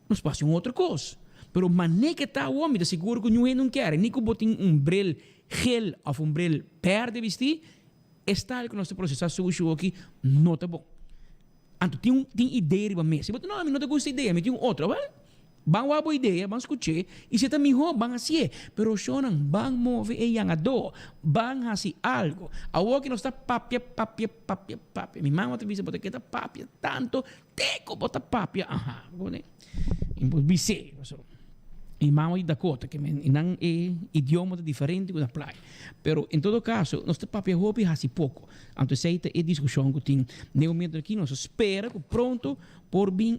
nós passamos outra coisa. Pero mané que tá o homem, de seguro que não quer, nem que botem brel gel ou brel perde vestir, está que nós processar sushi aqui não tá bom. Então tem ideia para mim. Se você não te gusta ideia, me tem outra, vale? Bang wa boa ideia, bang escuche, e se também ho, bang assim, pero shonan, bang move e yang ado, bang hasi algo. Awo que não está papia. Mi mamãe te dice, porque está papia tanto, teco bota papia, aha, bone. Improvise, so. Mi mamãe da Dakota, que não é idioma diferente da praia. Pero em todo caso, nosso papia hobby hasi pouco. Então, essa é a discussão que tem. No momento aqui, nós espera que pronto por vir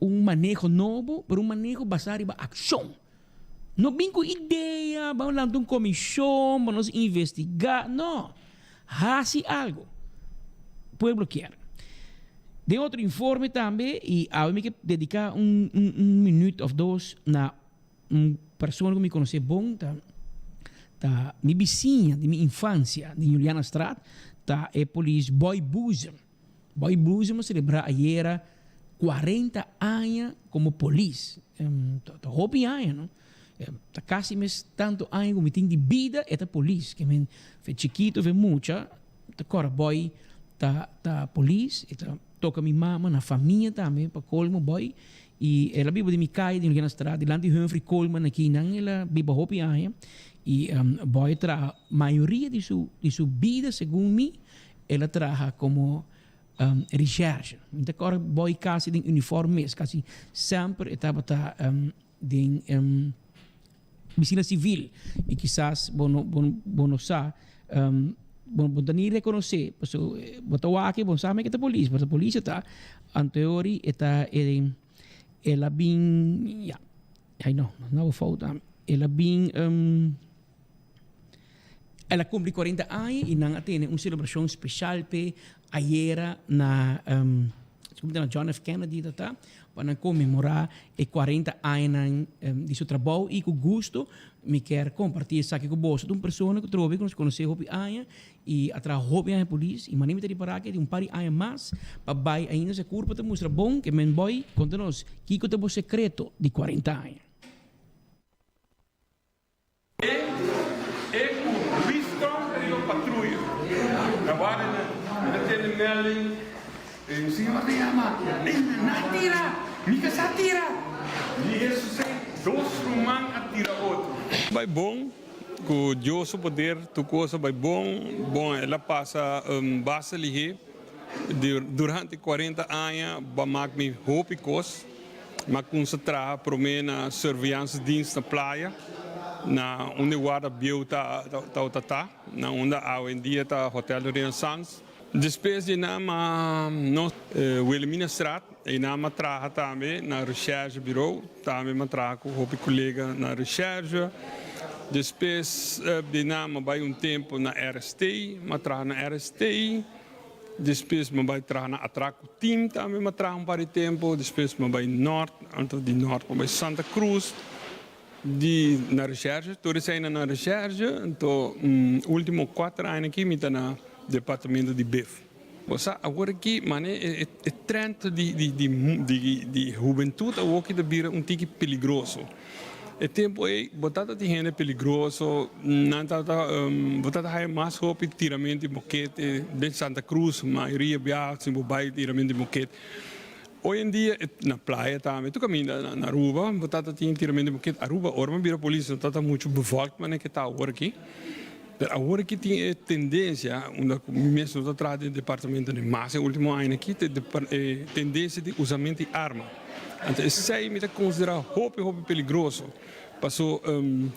manejo novo, por manejo baseado em ação. Não vem com ideia, vamos lá uma comissão, vamos investigar. Não. Hasi algo. Pueblo quer. De outro informe também, e eu me que dedicar minuto ou dois na pessoa que me conhece bom, tá minha vizinha de minha infância, de Juliana Strat, tá é police Boy Bosom. Boy Bosom celebra ayer 40 anos como police. Tá hobby anos, não? Tá quase mais tanto anos como tem de vida é police, que men foi chiquito, foi mucha, tá cora boy tá police, tá toca minha mama na família também para colmo boy e ela vive de Micai de Juliana Strat, de lá de Humphrey Coleman aqui não ela vive hobby anos. E boy tra maioria de sua vida, segundo mim, ela trabalha como recherche. Então agora boy quase de uniforme, quase sempre estava de medicina civil e quizás bono sa nem reconhecer, porque botou aqui, bom sabe que é polícia, porque a polícia está anteriori está ela bem, não falta, ela bem ela cumpre 40 anos e não tem uma celebração especial para ayer na John F. Kennedy para comemorar os 40 anos de seu trabalho e com gosto me quer compartilhar isso aqui com você de uma pessoa que trouxe que nos conheceu hobby anos e atrás hobby anos polícia e manime de para que de par de anos mais para vai ainda se curva te mostra bom que men boy conta-nos que é o secreto de 40 anos. Agora, naquele melding, o senhor me ama, natira, mica satira. E isso é dois rumang atira outro. Vai bom, com Deus o poder, tu coisa vai bom, ela passa base ali, durante 40 anos, vai marcar me hope cos, mas concentrar para mim na surveillance dienst na praia. Na onde guarda bio na onde hoje em dia tá Hotel Renaissance. Depois de nama no Wilhelmina Strat, e nama trabalha também na recherche bureau, também me trabalha com o colega na recherche. Depois de nama vai tempo na RST, me trabalha na RST. Depois me vai trabalhar na Atraco Team, também me trabalha para tempo. Depois me vai norte, então de norte me vai Santa Cruz. Na recherche, todos saem na recherche, então, último 4 anos aqui, me está no departamento de BIF. Você agora aqui, mano, é trend de juventude, o que é tique perigoso. É tempo aí, botada de gente perigoso, não tá, botada aí mais roupa tiramento de moquete, de Santa Cruz, maioria viaja, se vai tiramento de moquete. Hoje em dia, na praia também, tu caminha na Aruba, botata tinha tiramento de moquete. Aruba, orma vira polícia, não está muito bevolkt, mas é que está agora aqui. Agora que tem tendência, mesmo no trabalho do departamento de massa, no último ano aqui, tem tendência de usamento de arma. Então, isso aí me considera roupa perigoso. Passou,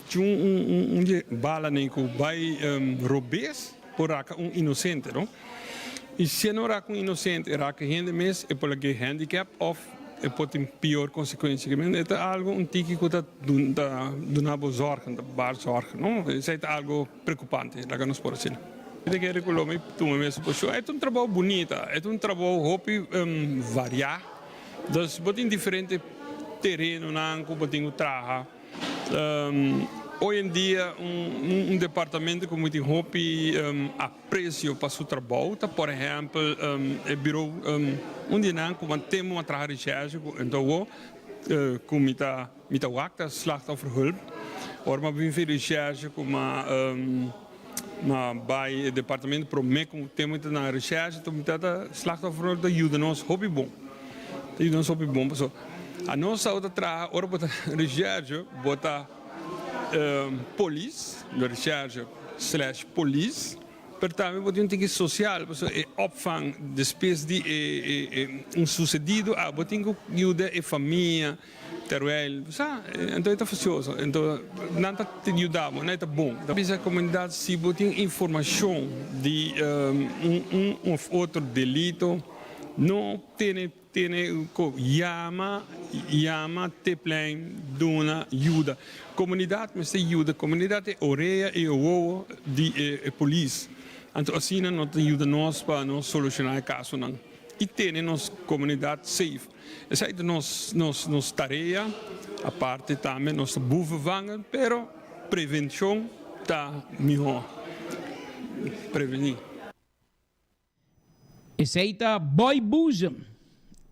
tinha bala nem que vai roubar por inocente, não? E se não é inocente, é gente mesmo, é porque handicap ou é por ter pior consequência. É algo que está dando zorg, zorg, não? Isso é algo preocupante, lá que nós podemos dizer. Eu quero que tu mesmo é trabalho bonito, é trabalho variado. Então, pode em diferentes terrenos, não, pode trabalhar. Hoje em dia, departamento como tem hobby aprecio para seu trabalho, por exemplo, é bureau onde não como temos uma trabalho de recherche, então como está wacta slachtofferhulp, or maar we veel recherche como bij departamento pro me como temos na recherche, então está slachtofferhulp ajuda nos hobby bom, so A nossa outra tra, ora bota recherche, bota police, recherche / police. Pertanto, bota que social, é opvang, depois de sucedido, bota que ajuda a família, terwijl, então é facioso, então não está te ajudamos, não é bom. A comunidade se bota informação de outro delito, não tem llama te plein dona ajuda. Comunidade mas te ajuda, comunidade é orelha e o de polícia. Então assim não te ajuda nós para nós solucionar o caso não. E tem nossa comunidade safe. Essa é nossa tarefa, a parte também nossa buvanga, pero prevenção está melhor. Prevenir. Esse aí tá boy bosom.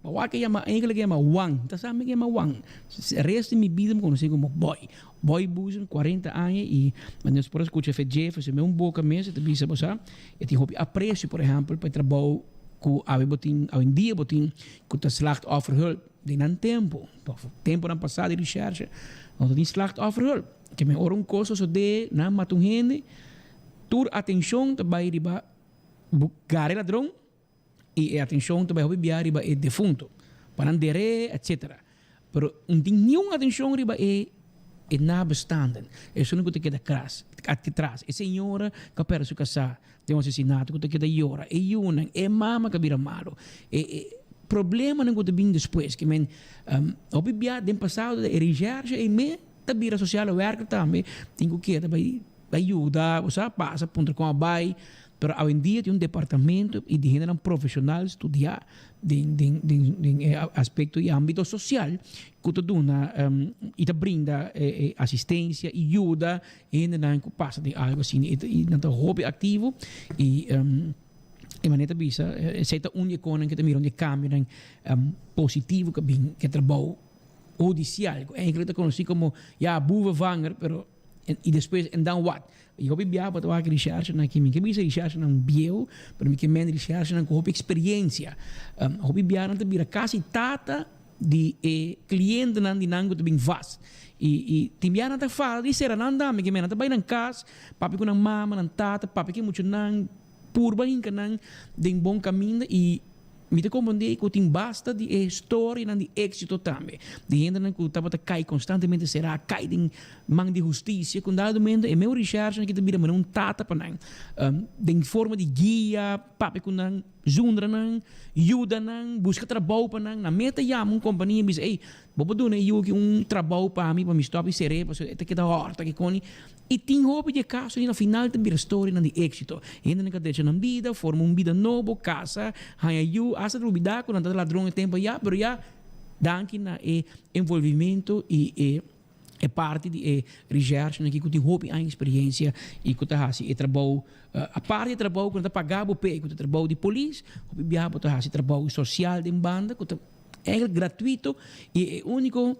Bawa que chama, em inglês chama wang. Tá sabendo que chama wang. O resto de minha vida me conheci como boy. Boy bosom, 40 anos e mas por escutar FG, fazer um boca mesmo, te bisa bosa. Eu tenho apreço, por exemplo, para trabalho com a dia botin com o slachtofferhulp de nan tempo na passada de recherche, não tem slachtofferhulp. Que me ora coisa só de na matung gente, tur atenção também riba gare ladrão e atenção também hobby biar riba é defunto, panandere, etc. Pero não tem nenhuma atenção riba é nabestanden. Isso não que queda atrás. A senhora que perde sua casa, tem um assassinato que queda llora. E yunang, mama que vira malo. Problema não que vem depois. Que men, obibia dem passado de recherche e me tabira social worker também. Tenho que também ajuda, você passa ponto com a bai. Pero hoje em dia tem um departamento e de gente profissional estudar de aspecto e âmbito social que te dona e te brinda assistência e ajuda e não passa de algo assim e não hobby ativo e maneira bisa se ta única coisa que te miram de câmbio positivo que trabalho judicial eigenlijk te conhecido como ja boevenvanger pero e depois and then what eu hobby biar para tocar recherche na que minha bisa recherche na bio para mim que men recherche na hobby experiência hobby biar na bira quase tata de cliente na de nango de bem vast e timbiar na fala de ser na anda que men na vai na casa papi com na mama na tata papi que muito nan purba hinca nan de bom caminho e me te compreender que tem basta de história e de êxito também. De gente que estava cai constantemente será cai de mão de justiça. Com dado momento é meu recherche que te vira um tata para não de forma de guia papi com não zundra não ajuda não busca trabalho para não na meta já uma companhia diz ei bobo do né eu que trabalho para mim para me stop e seré para até que da horta que coni e tem roupa de caso e no final tem vira história de êxito ainda não deixa na vida forma vida novo casa aí eu asa dúvida quando anda ladrão tempo já pero já danke na envolvimento e parte de recherche que tem roupa a experiência e que tá assim trabalho a parte de trabalho quando tá pagado que tem trabalho de polícia o biabo tá assim trabalho social de banda que é gratuito e é único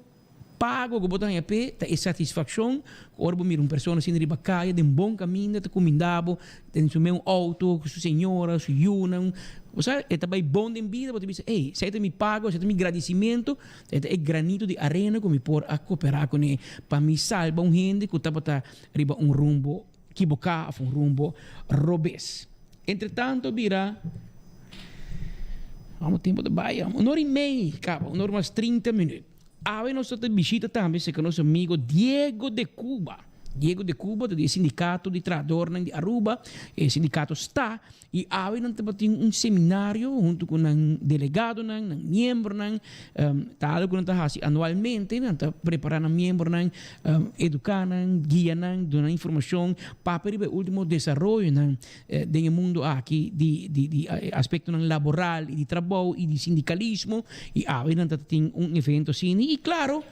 pago que botam EP é satisfação orbo mir uma pessoa assim riba caia de bom caminho tá comendado tem seu meu auto com sua senhora sua yuna você é também bom de vida você diz ei se me pago se me agradecimento é granito de arena que me por a cooperar com ele para me salvar gente que tá riba rumbo equivocado rumbo robes entretanto vira vamos tempo de baia 1h30 acaba 1h30 minutos. Ave nossa visita também com nosso amigo Diego de Cuba. Diego de Cuba, do sindicato de trabalhador de Aruba, o sindicato está, e ave não tem seminário junto com um delegado, um membro, tal que está anualmente, está preparando membro, educando, guiando, dando informação para o último desenvolvimento do mundo aqui de aspecto laboral e de trabalho e de sindicalismo, e ave não tem evento assim, e claro,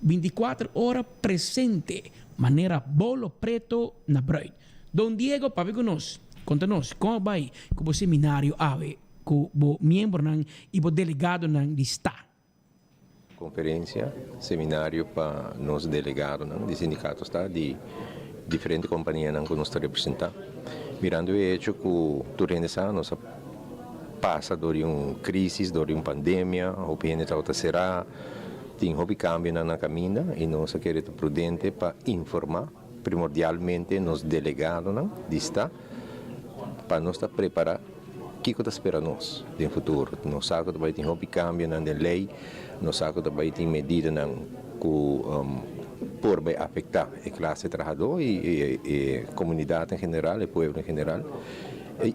24 horas presente. Maneira bolo preto na bread. Don Diego, papi conosco, conta-nos, como vai com o seminário ave, com o membro e o delegado de está? Conferência, seminário para nós delegados de sindicatos, tá? De diferentes companhias que nós representamos. Mirando o hecho que durante esse ano passa por uma crise, por uma pandemia, o PN será tem hobby cambio na caminha e nós queremos prudente para informar, primordialmente nos delegados de estar, para nós preparar o que está esperando nós no futuro. Nós sabemos que vai ter hobby cambio na lei, nós sabemos que vai ter medidas que por afetar a classe trabalhadora e a comunidade em geral, o povo em geral.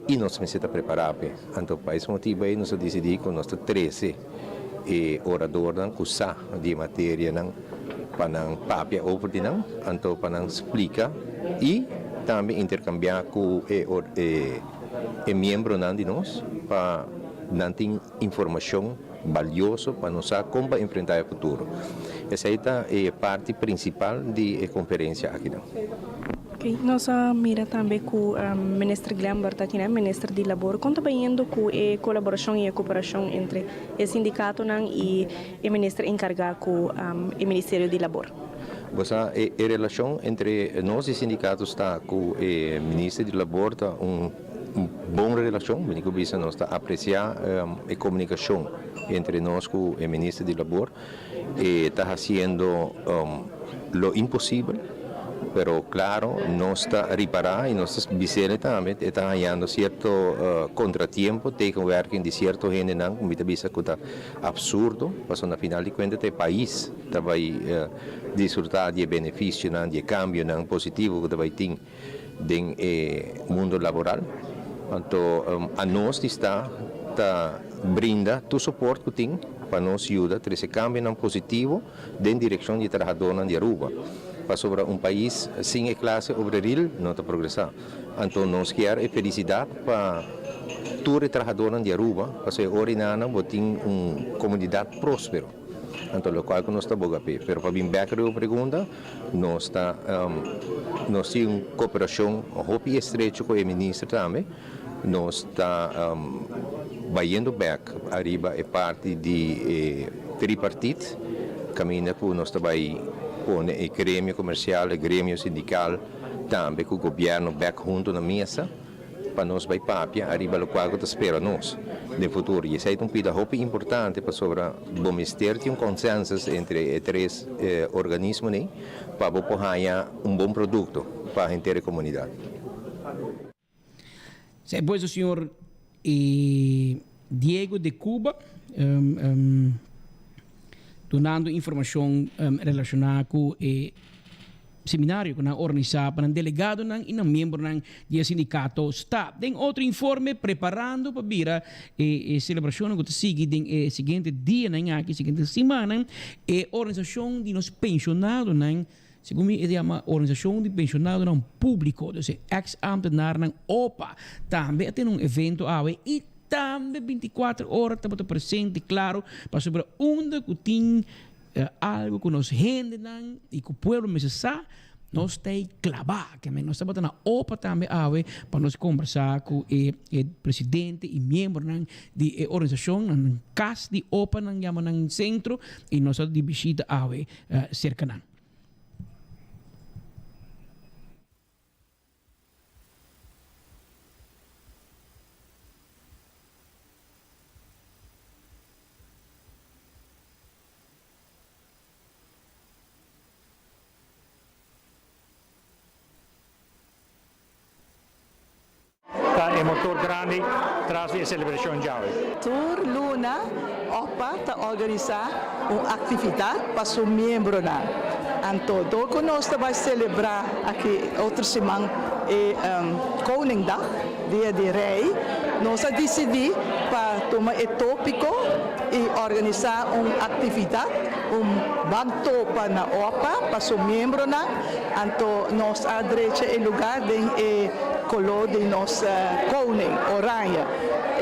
E nós precisamos preparar. Então, por esse motivo, nós decidimos que nós 13 oradores que usam de matéria para a papia oportuna, então para explicar e também intercambiar com os membros de nós para dar informação valiosa para nós como enfrentar o futuro. Essa é a parte principal da conferência aqui. Okay. Nós mira também com o ministro Guilherme Bertatina, ministro de Labor, conta bem com a colaboração e a cooperação entre o sindicato e o ministro encarregado com o Ministério de Labor. A relação entre nós e o sindicato está com o ministro de Labor está uma boa relação, nós apreciar a comunicação entre nós com o ministro de Labor e está fazendo o impossível. Pero claro, nós está reparar e nós bisele também está ganhando certo contratiempo, tegenwerking de certo gente não, muitas vezes que está absurdo, mas na final de contas o país vai desfrutar de benefício, de cambio positivo que vai ter no mundo laboral. Então, a nós está brinda todo o suporte que tem para nos ajudar a esse cambio positivo em direção de trabalhadores de Aruba. Para sobre um país sem a classe obreril não está progressando. Então, nós queremos felicidade para todos os trabalhadores de Aruba, para que Orinana tenha uma comunidade próspera. Então, o qual nós estamos a ver. Mas para vir back a pergunta, nós temos uma cooperação muito estreita com o ministro também. Nós estamos indo back, arriba é parte de tripartite, caminha que nós estamos com o grêmio comercial, o grêmio sindical, também com o governo back junto na mesa, para nós vai papia, arriba o qual espera nós no futuro. E isso é um pedido muito importante para sobre vamos ter um consenso entre os três organismos para poder bom produto para a inteira comunidade. Depois o senhor Diego de Cuba, donando informação relacionada com o seminário que nós organizamos para o delegado e o membro do sindicato está. Tem outro informe preparando para vir a celebração que segue no seguinte dia, aqui, seguinte semana, a organização de nos pensionados, segundo me chama organização de pensionados público, então ex-ambtenaar OPA, também tem evento e também 24 horas estamos presentes, claro, para sobre onde que tem algo que nos rende e que o povo necessita, nós estamos clavados, que nós estamos na OPA também para nós conversar com o presidente e membro da organização, na casa de OPA, no centro, e nós estamos de visita cerca. É motor grande traz a celebração já. Tour Luna OPA está organizar uma atividade para os membros. Então, que nós vamos celebrar aqui outra semana Koningdag, Dia de Rei. Nós decidimos para tomar o tópico e organizar uma atividade, banto para na OPA, para os membros. Então, nós adresse o lugar de color de nossa koning, oranje.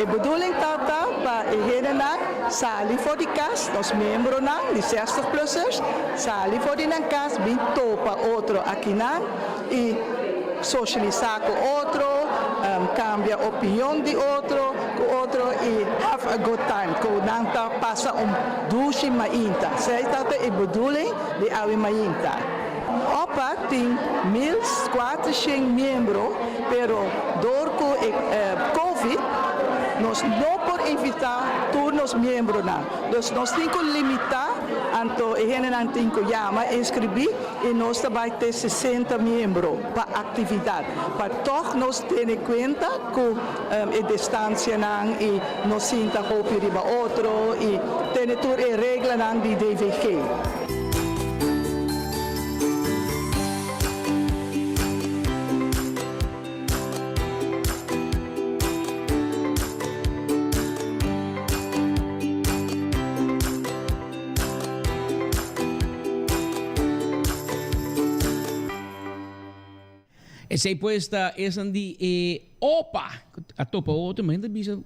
E bedoeling tata para a sali voor die kast, os membros de 60-plussers, sali voor die kast, binto para outro aqui e socializar com outro, cambia a opinião de outro, e have a good time. Com nanta passa duche mainta. Sei tata e bedoeling de awi mainta. OPA tem 1.400 membros, pero door COVID nós não podemos invitar todos os membros. Dus nós temos que limitar anto e gente não tem que chamar, inscrever e nós também ter 60 membros para atividade. Para todos nós ter em conta que a distância e nós sinta roupa riba outro e ter tudo a regra de DVG. Essa puesta é de opa, a topa outro, mas ainda bisa,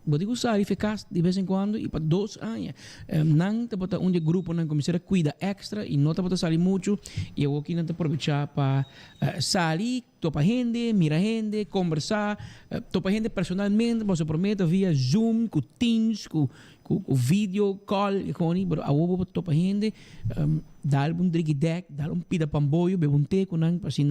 pode usar e ficar de vez em quando e para 2 anos. Não te bota grupo não começar a cuidar extra e não te bota sair muito e eu aqui não te aproveitar para sair, topa gente, mira gente, conversar, topa gente personalmente, você promete via Zoom, com Teams, com video call, com isso, mas a topa gente, dá um drink deck, dá pida pamboio, bebe té com não, para assim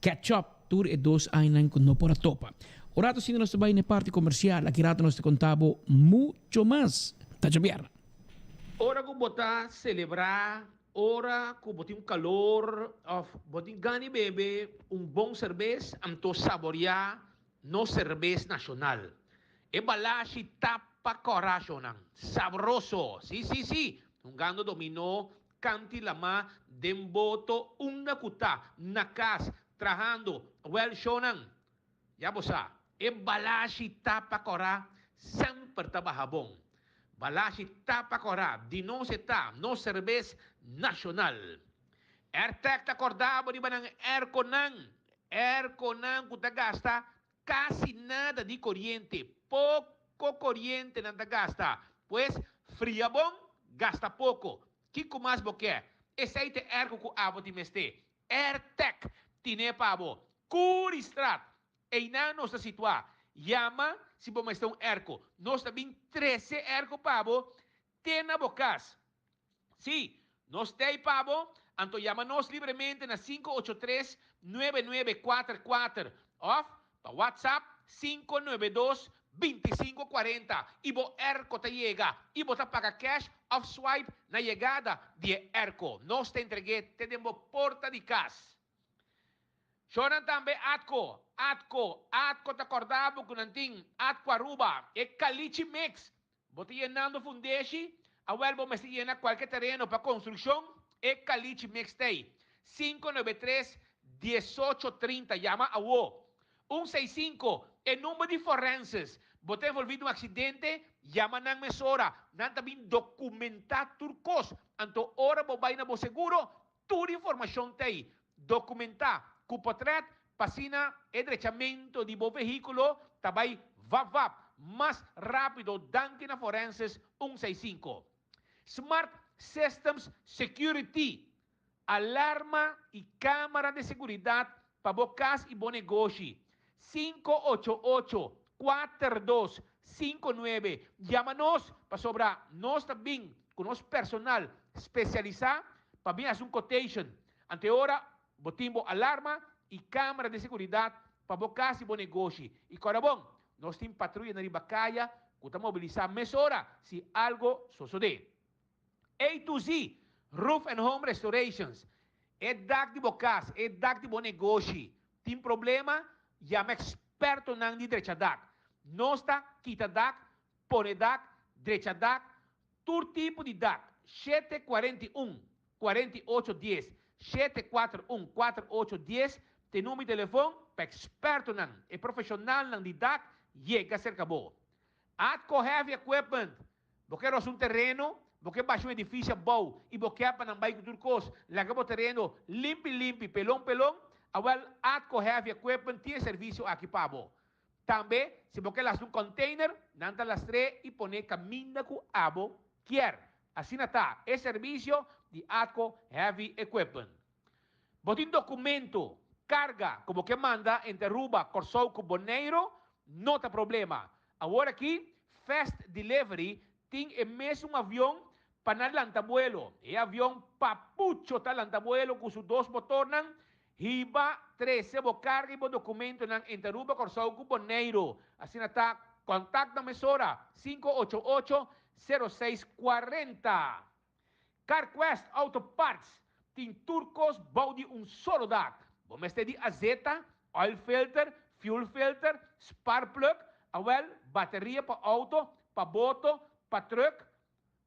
catch up. E 2 anos que não por a topa. Ora, se nós trabalhamos na parte comercial, aqui nós te contamos muito mais. Tá jabiar. Ora que botar celebrar, ora que botar calor, botar gani bebe, bom cerveja, anto saborear no cerveja nacional. E balashi tapa coração, sabroso. Sí. Gando dominó, canti lama, demboto, kuta, nakas, trabajando, well shonan, ya bosa, e balashi tapa cora, sempre trabaja bom. Balashi tapa cora, di non se ta, no cerveza nacional. Ertek ta acordava di banang erconan que gasta quase nada de corriente, pouco corriente não gasta, pues fria bom, gasta pouco. Kiko mais boquê, esse aí te erco que abo de meste, Ertek. Tine pabo, curistrat, e na nossa situa, yama, se bom mais erco, nós também 13 erco pabo, tena bocas. Sim, nós tem pabo, anto yama nós livremente na 583-9944, off, pa WhatsApp, 592-2540, e bo erco te llega, e bo ta paga cash, off swipe, na chegada de erco, nós te entreguei, te demo porta de casa. Shonan também Atco te acordava com nanting, Atco Aruba, e Caliche Mix. Bota llenando fundeshi, a huelvo me llena qualquer terreno para construção, e Caliche Mix tem. 593-1830, llama a WO. 165, e número de forenses. Bota envolvido acidente, llama nang mesora. Nan também documentar turcos. Anto ora bo vai na bo seguro, toda informação tem. Documentar. Cupotret, pasina, enderechamento de bom veículo, também vap, mais rápido, danke na Forenses 165. Smart Systems Security, alarma e câmara de segurança para bocas e bom negócio. 588-4259. Chama-nos para sobrar nós também, com nosso personal especializado, para vir a quotation. Ante hora, botimbo alarma e câmara de segurança para bocas e bom negócio. E corabom, nós temos patrulha na Ribacaia, que está mobilizando mesora se algo suceder. A to Z, Roof and Home Restorations. É dak de bocas, é dak de bom negócio. Tem problema? Chama experto na direita dak. Nós está quita dak, pone dak, direita dak, todo tipo de dak. 741-4810. 741-4810, tem número de telefone para experto e profissional de DAC, chega a ser acabou. Atco Heavy Equipment, porque é um terreno, porque baixo um edifício bom, e porque é para não vai com turcos, lagamos terreno limpo, pelão, awel Atco Heavy Equipment tem serviço aqui para bom. Também, se você é um container, nanta las tre e pone caminho com abo, quer. Assim está, é serviço de Atco Heavy Equipment. Botin documento, carga, como que manda entre Aruba, Corsou, com Boneiro, não tem problema. Agora aqui, Fast Delivery, tem o mesmo avião para lantabuelo. E avião papucho tá lantabuelo com os 2 motores, hiba 13 bo carga e bo documento entre Aruba, Corsou, com Boneiro. Assim está, Contact na emissora 588-0640. CarQuest Auto Parts, tem turcos bom de solo dak. Vamos ter de azeta, oil filter, fuel filter, spark plug, bateria para auto, para moto, para truck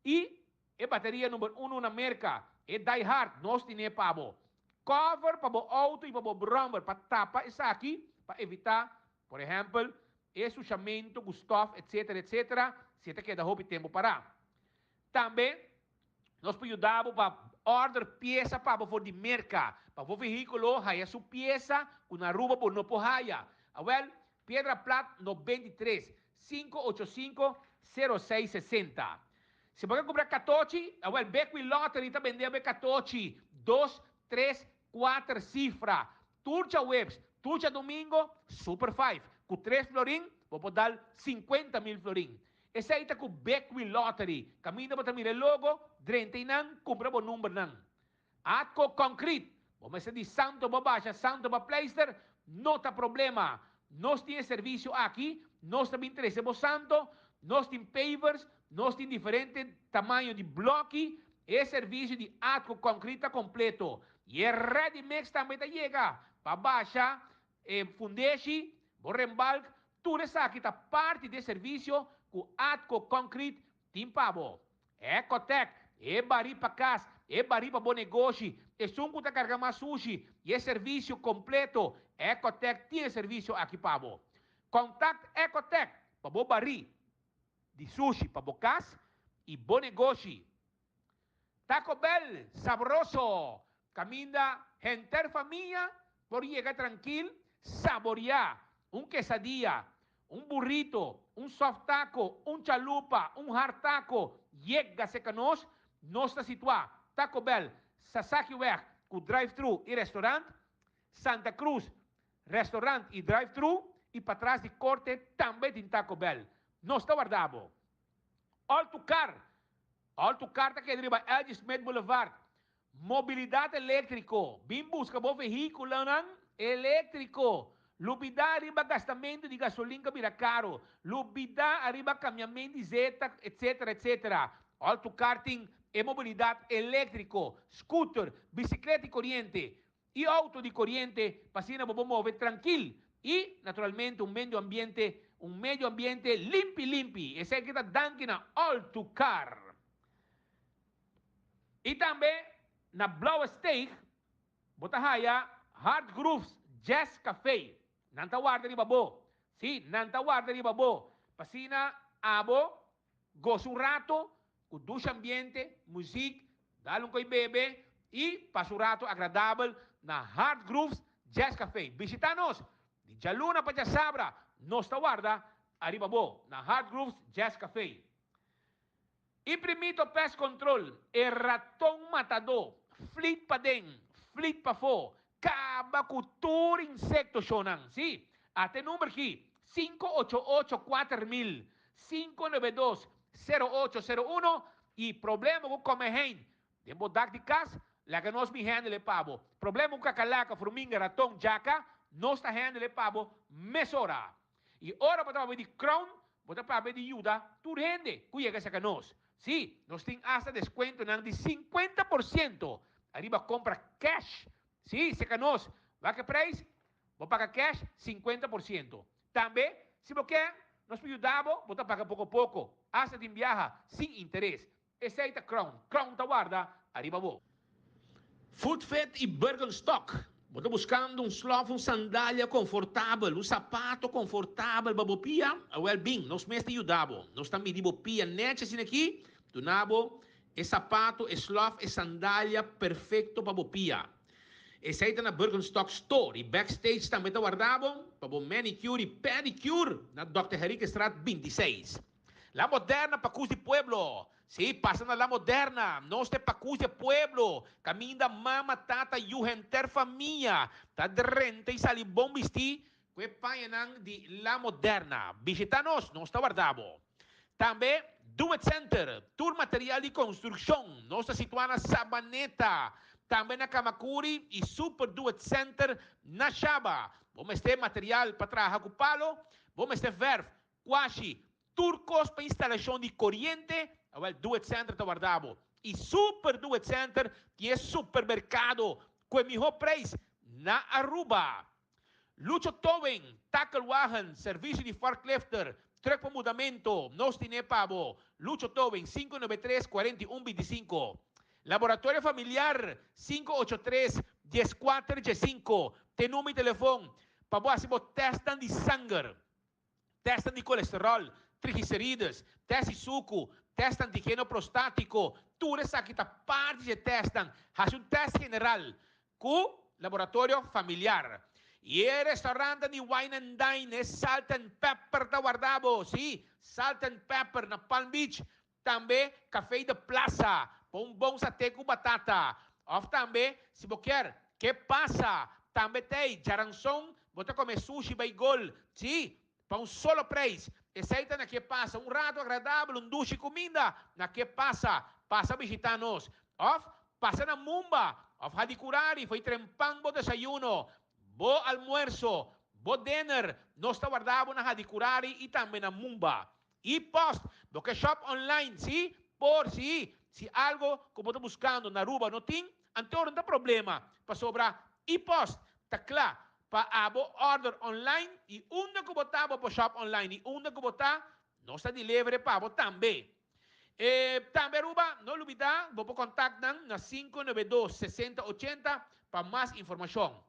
e bateria número 1 na América. E Die Hard, nós temos pabo. Cover para o auto e para o bromber, para tapar isso aqui, para evitar, por exemplo, ensuciamento, Gustav, etc. Se te queda roupa e tempo para. Também, nós ajudamos para order peça para o de merca, para o veículo, haya sua peça, com a ruba por não porraia. Pedra Plata 93 585 0660. Se você comprar 14, Beckwith Lottery está vendendo 14, 2, 3, 4 cifras. Turcha Webs, Turcha Domingo, Super 5. Com 3 florim, vou dar 50 mil florim. Esse aí está com Beckwith Lottery. Caminha para mirar logo, drente não, compra o número não. Atco Concrete, vamos ser de Santo Babasha, Santo Babpleister, não tem problema. Nós temos serviço aqui, nós também interessamos Santo, nós temos pavers, nós temos diferentes tamanhos de bloco, e serviço de Atco Concrete completo. E é Ready Mix também chega para baixa, fundeshi, borrembalk, tudo isso aqui está parte do serviço com Atco Concrete Timpabo. Ecotec, bari para casa, bari para bom negócio, sunco da carga mais sushi, e serviço completo. Ecotec tem serviço aqui pabo. Contact Ecotec para bom bari de sushi para bom casa e bom negócio. Taco Bell, sabroso. Caminda, gente família, por llegar tranquilo, saborear quesadilla, burrito, soft taco, chalupa, hard taco. Llega-se que nós está situado. Taco Bell, Sasaki Weg, com drive-thru e restaurante. Santa Cruz, restaurante e drive-thru. E para trás de corte também tem Taco Bell. Nós está guardado. Alto Car está aqui arriba, Elgin Smith Boulevard. Mobilidade elétrico. Bem busca bom veículo elétrico. Lubida arriba gastamento de gasolina vira caro. Lubida arriba caminhamento de zeta, etc. Alto karting e mobilidade elétrico. Scooter, bicicleta e corrente. E auto de corrente, passina para mover tranquilo. E, naturalmente, um meio ambiente limpi. Esse aqui está dando na Alto Car. E também, na Blow Steak, botahaya Hard Grooves Jazz Café. Nanta guarda di babo. Sì, nanta guarda di babo. Pasina, abo, gozo un rato, con ducha ambiente, music, dale un coi bebe, e passo un rato agradable na Hard Grooves Jazz Café. Visitanos, di Gialluna pa Sabra, nostra guarda, arriba bo, na Hard Grooves Jazz Café. E primito pest control, e raton matador, flit pa den, flit pa fo, acaba com todo insecto shonan. Sim, até número aqui 588-4000 592-0801 e problema com comer hen. Demo dar de casa, lá que nós me handle pabo. Problema com cacalaca, formiga, ratão, jaca, nós está handle pabo, mesora. E ora para ver de crown, para ver de ajuda, tu rende, cuida que nós. Sim, nós temos hasta desconto de 50%. Arriba compra cash. Sim, se nós vai que preço, vou pagar cash 50%. Também, se você quer, nós ajudamos, vou pagar pouco a pouco, hasta de viaja, sem interesse. Esse aí está Crown está guarda, arriba vou. Footfit e Birkenstock. Vou buscando slof, sandália confortável, sapato confortável, babopia, well-being, nós mesmo ajudamos. Nós também babopia, nete aqui, tunabo, sapato, slof, sandália, perfeito babopia. Esse aí está na Birkenstock Store. E backstage também está guardado para o manicure e pedicure na Dr. Henrique Estrada 26. La Moderna, Pacus de Pueblo. Sim, passa na La Moderna. Nós temos Pacus de Pueblo. Caminho da mama, tata, juhenter, família. Tá de renta e sali bom vestir. Que paianang de La Moderna. Visita-nos, nós está guardado. Também, Do It Center. Tour material de construção. Nós está situado na Sabaneta. Também na Kamakuri e Super Do It Center na Shaba. Vamos ter material para trabalhar com palo, vamos ter verf, quasi Turcos para instalação de corriente, do center te guardavo. E super do center, que é supermercado, com o melhor preço, na Aruba. Lucho Towing, takelwagen, serviço de forklifter, truck para mudamento, nós tine pavo. Lucho Towing, 593-4125. Laboratório Familiar, 583-1415. Tem número de telefone. Para você testar de sangue, testam de colesterol, triglicéridos, teste de suco, teste antígeno prostático. Tudo isso aqui está parte de testam. Faz teste general com laboratório familiar. E o restaurante de Wine and Dine é Salt and Pepper da guardavo. Sim, Salt and Pepper na Palm Beach. Também café de plaza, com bom satê com batata. Ou também, se você quer, que passa? Também tem jaranção, você come sushi, bagel. Sim, para solo preço. Aceita na que passa, rato agradável, duche comida. Na que passa visitar-nos. Ou passa na Mumba. Ou hadicurari, foi trempang bo desayuno. Bo almuerzo, bo dinner, nós está guardado na Hadicurari e também na Mumba. E post, do que shop online, sim? Por si algo que você está buscando na Aruba não tem, então não tem problema. Para sobrar e post, tá claro, para abo order online e onde que você está para shop online e onde que você está, nós está delivery para você também. Também Aruba, não olvidar, você contactar na 592-6080 para mais informação.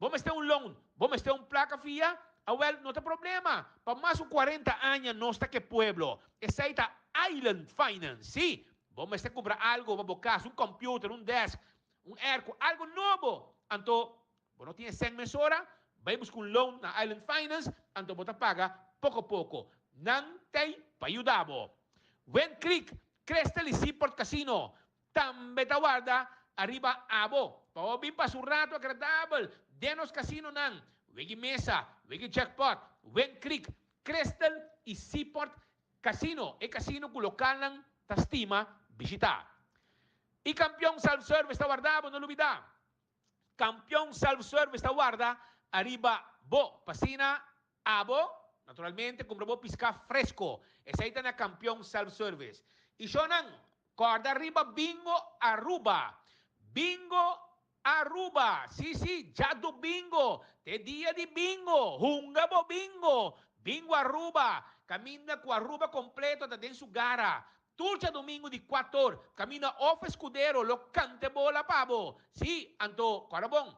Vamos ter loan, vamos ter placa fia, não tem problema. Para mais de 40 anos, nós está que pueblo. Essa é a Island Finance, sim. Vamos ter comprar algo, para casa, computer, desk, airco, algo novo. Então, você tem 100 mesora, vamos com loan na Island Finance, então você paga pouco a pouco. Não tem para ajudar. When Creek, Crystal e Seaport Casino, também te guarda, arriba abo. Para vir para um rato agradável. Denos Casino nang, wigi mesa, wigi jackpot, Wen Creek, Crystal e Seaport Casino. E casino ku lokal ng tastima bisita. E campeão self-service ta guardabo, não olvidar. Campeão self-service ta guarda, arriba bo, pasina, abo, naturalmente, compra bo pisca fresco. Esa ita na campeão self-service. E siya nang, corda arriba bingo Aruba. Bingo Aruba, sì, già do bingo, te dia di bingo, hungabo bingo, bingo Aruba, cammina com Aruba completo da dentro gara, turcia domingo di 4 ore, cammina off escudero, lo cante bola pavo, sì, anto, carabon,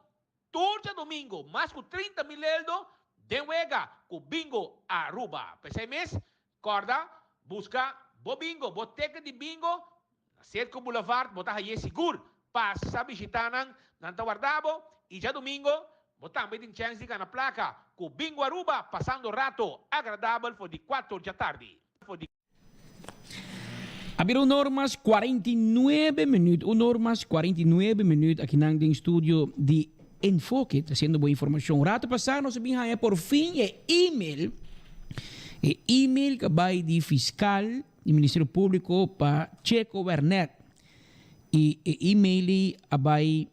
turcia domingo, mas com 30 mil euros, de wega, com bingo Aruba, pensei mes, corda, busca, bo bingo, boteca di bingo, cerco boulevard, botar aí seguro, passa visitando Nanta Guardabo e já domingo você também tem chance de ganhar placa com Bingo Aruba passando rato agradável for de 4 da tarde. Abriram normas 49 minutos, normas 49 minutos aqui no estúdio de Enfoque, trazendo boa informação. Rato passado nós vimos por fim e-mail que vai de fiscal do Ministério Público para Checo Bernet. E e-mail abai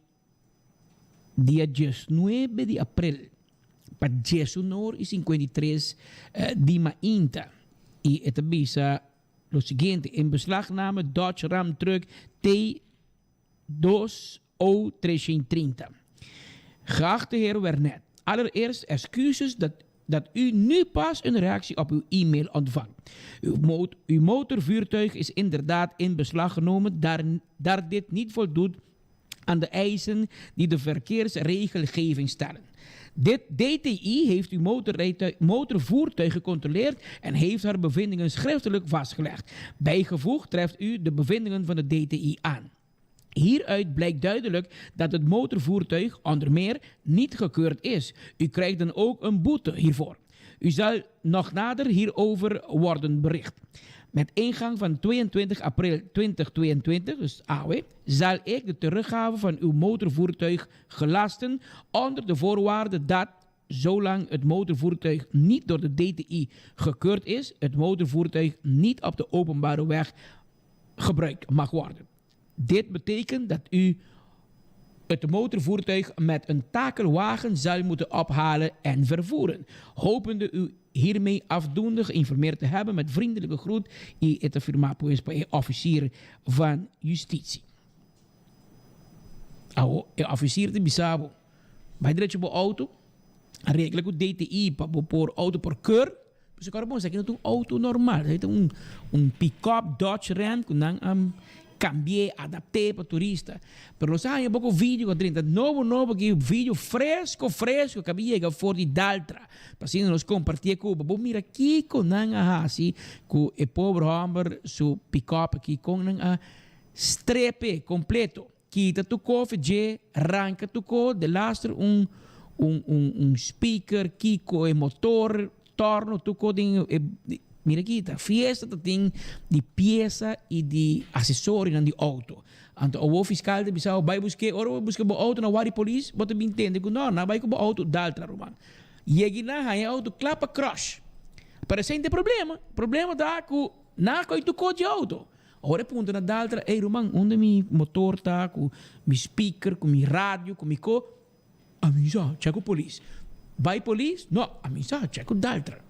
dia 19 de abril para 19:53 de Mainta. E esta visa lo seguinte, in beslagname Dodge Ram Truck T2O330. Geachte heer Wernet, allereerst excuses dat u nu pas een reactie op uw e-mail ontvangt. Uw motorvuurtuig is inderdaad in beslag genomen, daar dit niet voldoet aan de eisen die de verkeersregelgeving stellen. Dit DTI heeft uw motorvoertuig gecontroleerd en heeft haar bevindingen schriftelijk vastgelegd. Bijgevoegd treft u de bevindingen van de DTI aan. Hieruit blijkt duidelijk dat het motorvoertuig onder meer niet gekeurd is. U krijgt dan ook een boete hiervoor. U zal nog nader hierover worden bericht. Met ingang van 22 april 2022, dus AW, zal ik de teruggave van uw motorvoertuig gelasten onder de voorwaarde dat, zolang het motorvoertuig niet door de DTI gekeurd is, het motorvoertuig niet op de openbare weg gebruikt mag worden. Dit betekent dat u het motorvoertuig met een takelwagen zal moeten ophalen en vervoeren. Hopende u hiermee afdoende geïnformeerd te hebben. Met vriendelijke groet. En het afirma pues bij officier van justitie. Officier de Bisabo. Bij de auto. Regelijk o DTI por auto por keur. Dus ik kan zeggen dat een auto normaal. Het is een pick-up Dodge Ram que cambié, adapté para turista. Pero los años poco vídeo que dentro novo que vídeo fresco que había llegado for di Daltra. Pasando nos compartia com o mira aqui com nanga assim com o pobre homem su pick-up aqui com nanga strepe completo. Quita tu cofre, arranca tu co, de lastro speaker, kiko e motor, torno tu co mira aqui, tá fiesta tem de peça e de acessório na auto. Então o fiscal de Bissau vai buscar o auto na wari police, bota bem entende que não vai com o auto daltra romano. E aqui na auto clapa crash. Parece que tem problema tá com na coi tu co de auto. Ora punto na daltra, ei romano, onde mi motor tá com mi speaker, com mi rádio, com mi co, a mim já, checa o police. Vai police? Não, a mim já, checa o daltra.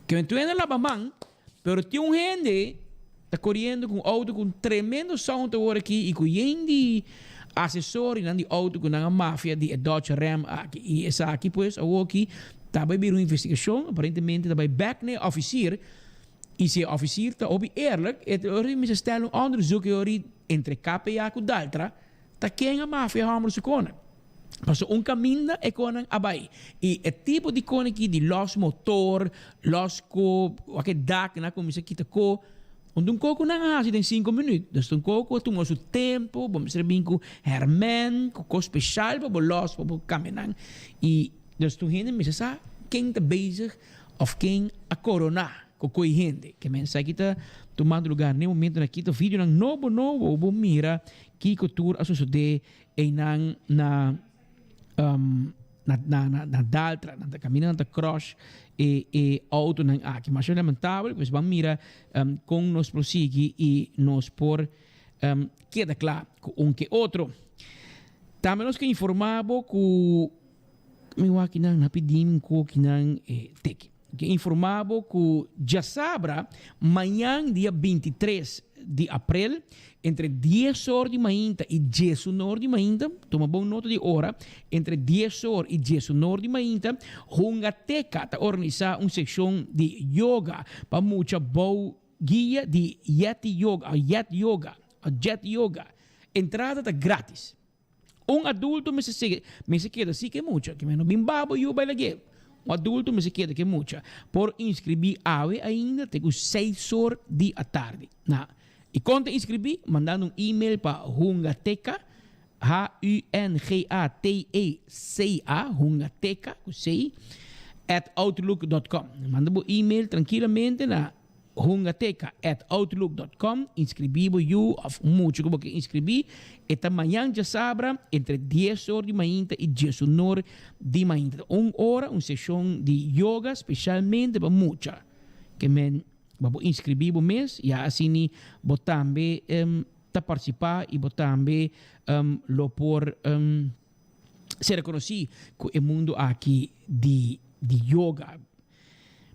Que tu entra lá mamãe, pero tem gente tá correndo com auto com tremendo som agora aqui e com gente acessório na auto com a máfia de Dodge Ram aqui e essa aqui pues aqui tá vai vir uma investigação aparentemente tá vai back ne officier e se officier tá obi eerlijk het ori me stellen onderzoek ori entre KPA com Daltra tá quem a máfia hammer se kona. Passo un caminho e con abai. E o tipo di cone aqui de los motor, los co, aquele dak na como se kita co, um coco na hasi em 5 minutos. Então coco tu o tempo, vamos ser bem com hermen, com especial para los para caminhar. E dus tu gente me sa quem tá bezig of quem a corona com coi gente que mensagem kita tomando lugar no momento na kita vídeo nang novo bom mira que cultura a suceder e nang na Daltra, na caminhando na cross e auto nang aqui. Mas é lamentável, pois vamos mirar com nos prosseguir e nos por queda claro com que outro. Também nós que informavo que meu aqui nang napidim ko kinang teki. Que informavo que já sabra amanhã dia 23 de abril entre 10 horas de manhã e 19 de manhã, toma bom nota de hora, entre 10 horas e 19 de manhã, Hungateca está organizar uma sessão de yoga para muita boa guia de Jet Yoga. Entrada está grátis. Adulto me se queda assim que é muito, que menos bem babo e o baile. Adulto me se queda que é muito. Por inscrever ainda tem 6 horas da tarde. E quando inscrever, mandando e-mail para Hungateca, Hungateca, Hungateca, @outlook.com. Manda um e-mail tranquilamente na hungateca@outlook.com. Inscrevivo you of muito como que inscrevi. E amanhã já sabra entre 10 horas de manhã e 19 de manhã. 1 hora, uma sessão de yoga especialmente para muita. Que men vamos inscrever o mês e assim vou também participar e vou também lo por ser reconhecido com o mundo aqui de yoga.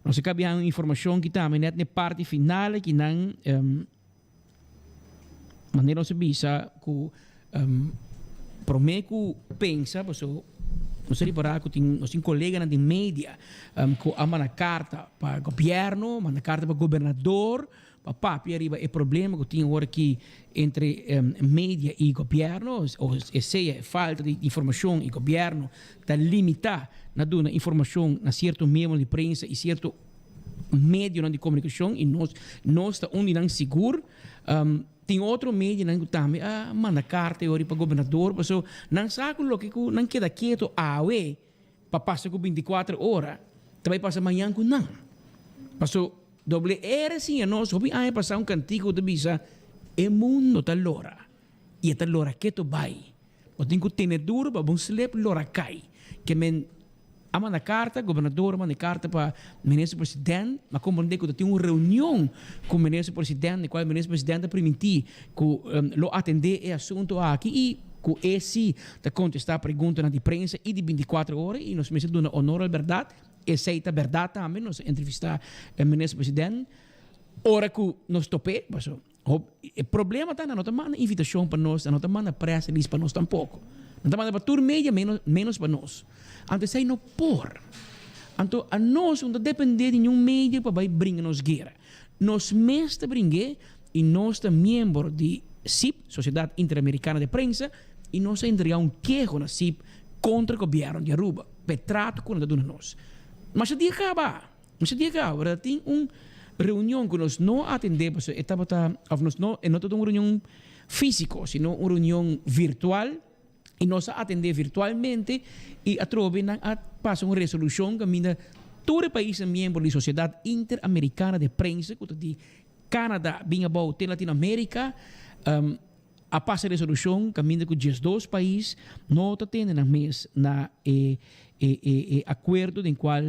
Nós acabamos informação que também net na parte final que não maneira se bisa que prometo pensa porque não sei para que tem colega na de mídia que manda carta para o governo, manda carta para o governador, para papi arriba é problema que tem agora aqui entre mídia e governo, ou seja, falta de informação e governo está limitar na dona informação na certo meio de prensa e certo meio de comunicação e nós está onde não seguro. Tem outro meio que também manda carta para o governador, porque não sabe o que não queda quieto para passar com 24 horas, também passa amanhã com não. Passou doble era sim, nós vamos passar um cantigo de bisa, o mundo está lora, e está lora que tu vai. Eu tenho que ter duro para você ler lora cai, que men manda carta, governador manda carta para o ministro-presidente, mas compreender que tem uma reunião com o ministro-presidente, no qual o ministro-presidente permitir que lo atender o assunto aqui e que esse está contestar a pergunta na imprensa e de 24 horas e nós mesmos damos honor à verdade aceita verdade também, nós entrevistar o ministro-presidente. Ora que nós topé, o problema está na nossa manda invitação para nós, na nossa manda pressa para nós tampouco. Não manda para tur media menos para nós. Antes sei não por. Então a nós não depender de nenhum media para brincar nos guerra. Nós mesmo brincar e nós somos membro de SIP, Sociedade Interamericana de Prensa, e nós entregar queijo na SIP contra o governo de Aruba. Petrato com nós. Mas dia acaba. Tem reunião que nós não atendemos, nós não é uma reunião física, sino uma reunião virtual, e nós atendemos virtualmente e passa uma resolução que manda todo o país membro da Sociedade Interamericana de Prensa, que de Canadá, bem até Latinoamérica, a passa a resolução que manda que os dois países não atendem na mês na acordo em qual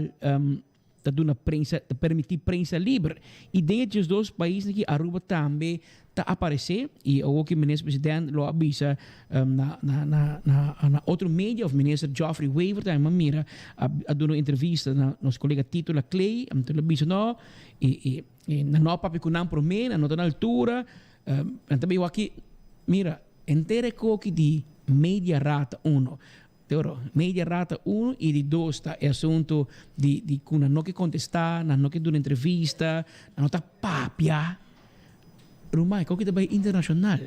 da prensa, permitir prensa livre. E dentro dos dois países que Aruba também está a aparecer, e o que o ministro-presidente lo avisa na outro meio, o ministro Geoffrey Weaver também mira a dar uma entrevista na nosso colega Tito Laclay, ele avisa não, e não papi com não por mim, não está na altura, também eu aqui, mira, inteira coque de media rata uno. Media rata 1 e de 2 está o assunto de não que contestar, não que dar entrevista, não está papia. Rumai, qual que é internacional?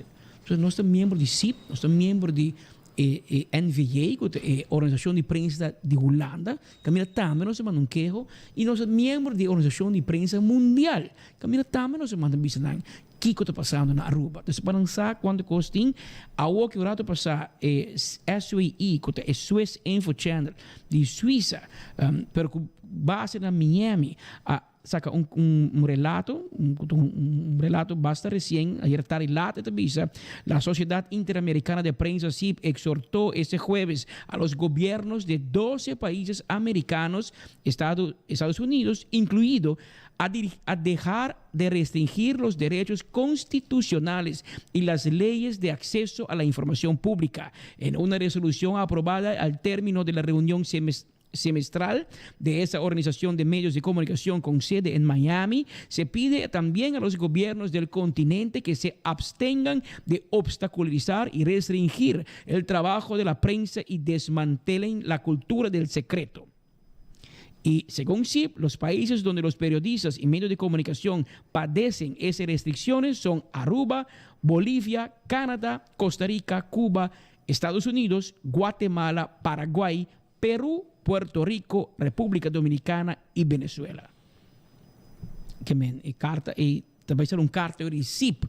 Nós somos membro de SIP, nós somos membro de NVA, que é a Organização de Prensa de Holanda, que também nós mandamos queijo, e nós somos membro da Organização de Prensa Mundial, que também nós mandamos visitar. O que está passando na Aruba? Então, para lançar quanto costin, a o que eu passar é SWI, que é Swiss Info Channel, de Suíça, pero base na Miami, saca um relato, um relato basta recém, ayer tarde lá te la Sociedad Interamericana de Prensa SIP exhortó este jueves a los gobiernos de 12 países americanos, Estados Unidos, incluido, a dejar de restringir los derechos constitucionales y las leyes de acceso a la información pública. En una resolución aprobada al término de la reunión semestral de esa organización de medios de comunicación con sede en Miami, se pide también a los gobiernos del continente que se abstengan de obstaculizar y restringir el trabajo de la prensa y desmantelen la cultura del secreto. Y según SIP, los países donde los periodistas y medios de comunicación padecen esas restricciones son Aruba, Bolivia, Canadá, Costa Rica, Cuba, Estados Unidos, Guatemala, Paraguay, Perú, Puerto Rico, República Dominicana y Venezuela. Y también será un carta de SIP,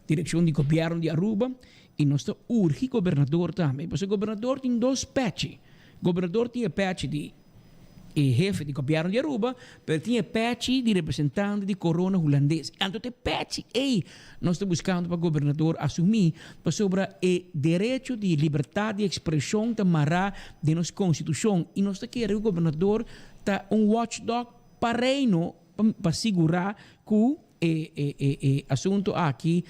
Dirección de Gobierno de Aruba, y nuestro urge gobernador también. Pues el gobernador tiene dos patches. El gobernador tiene patch de jefe de governo de Aruba, pero tiene patch de representante de corona holandês. Entonces, patch, nós estamos buscando para o governador assumir sobre o direito de liberdade de expressão tamará de nossa Constituição. E nós queremos que o governador está watchdog para reino, para segurar que o assunto aqui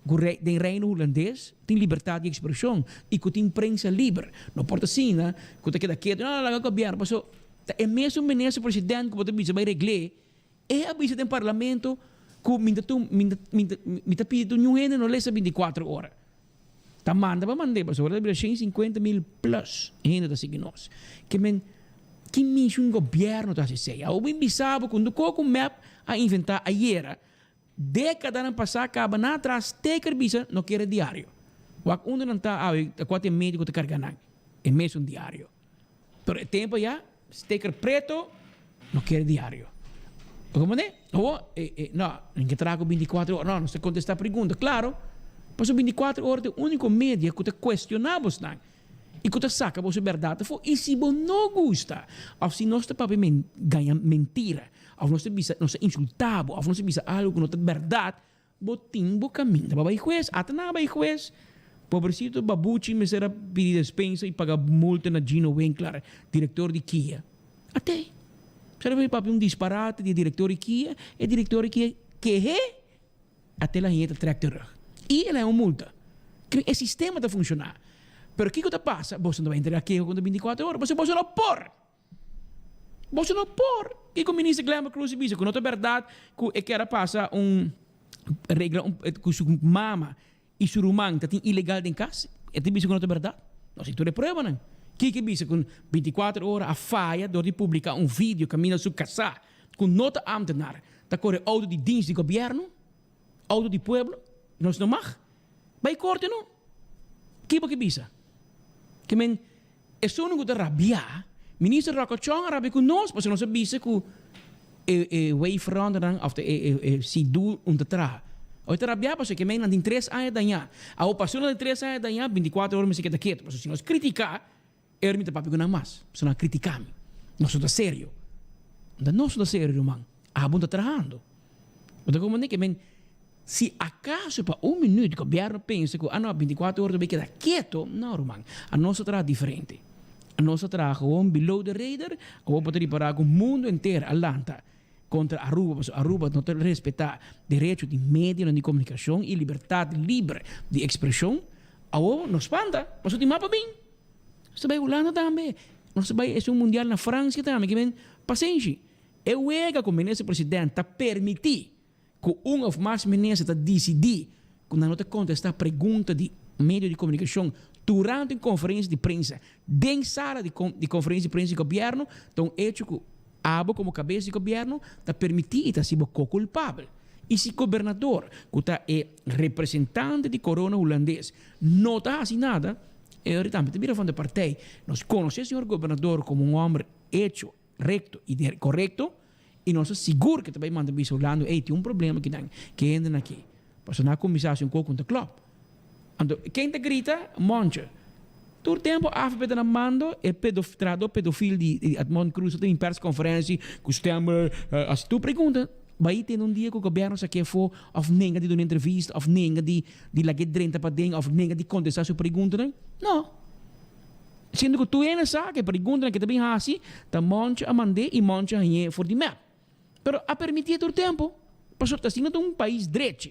do reino holandês tem liberdade de expressão e que tem prensa livre. Não pode assim, né? Que está quieto, não, o governo passou. É mesmo o ministro-presidente que pode vai regler, é a visita do parlamento que me está pedindo nenhum ente não lê 24 horas. Tá manda para mandar, passou, agora 150,000 plus ainda está seguindo nós. Que mesmo o governo está assim. Eu me bisava quando o map a inventar ayer. Década na passada, acaba na atrás, teker bisa, não quer diário. Wak uno não está, quatro médico te carganang. É mesmo um diário. Pero o tempo já, teker preto, não quer diário. Como é? Não, não que trago 24 horas. Não se contestar a pergunta. Claro, passou 24 horas, o único média que te questionamos, não. E que te saca a verdade. E se você não gosta, ou se nós te papai ganha mentira, ou nós te insultamos, ou nós te bisa algo que não é verdade, botim bo caminho. Babai juez, até na babai juez, pobrecito babuchi me será pedir despensa e pagar multa na Gino Winkler, diretor de Kia. Até. Sabe papai disparate de diretor de Kia, e diretor de Kia que é até lá gente tractor. E ela é uma multa. O sistema está funcionar. Pero o que passa? Você não vai entregar aqui com 24 horas, você não pode. Você não por. E com o ministro Glamour Cruz disse que não é verdade que quer passar regra com sua mama e seu irmão que tem ilegal em casa. E te disse que não é verdade. Não sei, tu é prova, não? Que disse com 24 horas a faia door de publicar vídeo caminho sua casa com nota ambtenaar. Tá corre auto de dienst de governo, auto de pueblo, nós não mag. Vai corte não. Que bisa? Que men é só não gosta rabiar. Minister Rocochong arabi com nós, mas nós sabia que way veranderen of se do te tra. O te rabiar parce que men na 3 anos danha. A o passou na 3 anos danha 24 horas me se queda quieto, mas se nós criticar, me te papi com mais. Se nós criticar, nós somos sério. Não nós somos sério, irmão. A bunda trabajando. Mas como nem que men se acaso para minuto o governo pensa que 24 horas vai quedar quieto, não, irmão. A nossa trabalho diferente. A nossa trabalho gewoon below the radar, gewoon para preparar o mundo inteiro alanta contra Aruba, porque Aruba não tem respeitar direito de mídia, de comunicação e liberdade livre de expressão. Agora nos espanta, mas o tem mapa bem. Você vai Holanda também. Nós vai é mundial na França também, que vem paciência. Eu ega com o ministro-presidente a permitir que um ou mais ministros decidir que não te contestar a pergunta de meio de comunicação durante a conferência de imprensa, dentro sala de conferência de imprensa de governo, então hecho que abo como cabeça de governo está permitir está ser culpável. E se o governador, que está representante de corona holandês, não está assim nada, ele também vira van de partij. Nós conhecemos o senhor governador como um homem hecho, recto e correto, e nós seguro que também manda vir Holanda, tem problema que anda aqui. Porque na comissão com o club. Então, quem te grita, monte. Todo tempo, afeta na mando, pedofilo de Edmond Cruz, tem persconferência, que se tu pergunta, vai ter dia que o governo se quer for, of ninguém de uma entrevista, of ninguém de lá que drenta para dentro, of ninguém de contestar sua pergunta, não. Sendo que tu ainda sabe que pergunta que também há assim, tá monte a mandar e monte a for de mel. Pero a permitir todo tempo, passou tá assim um país direito.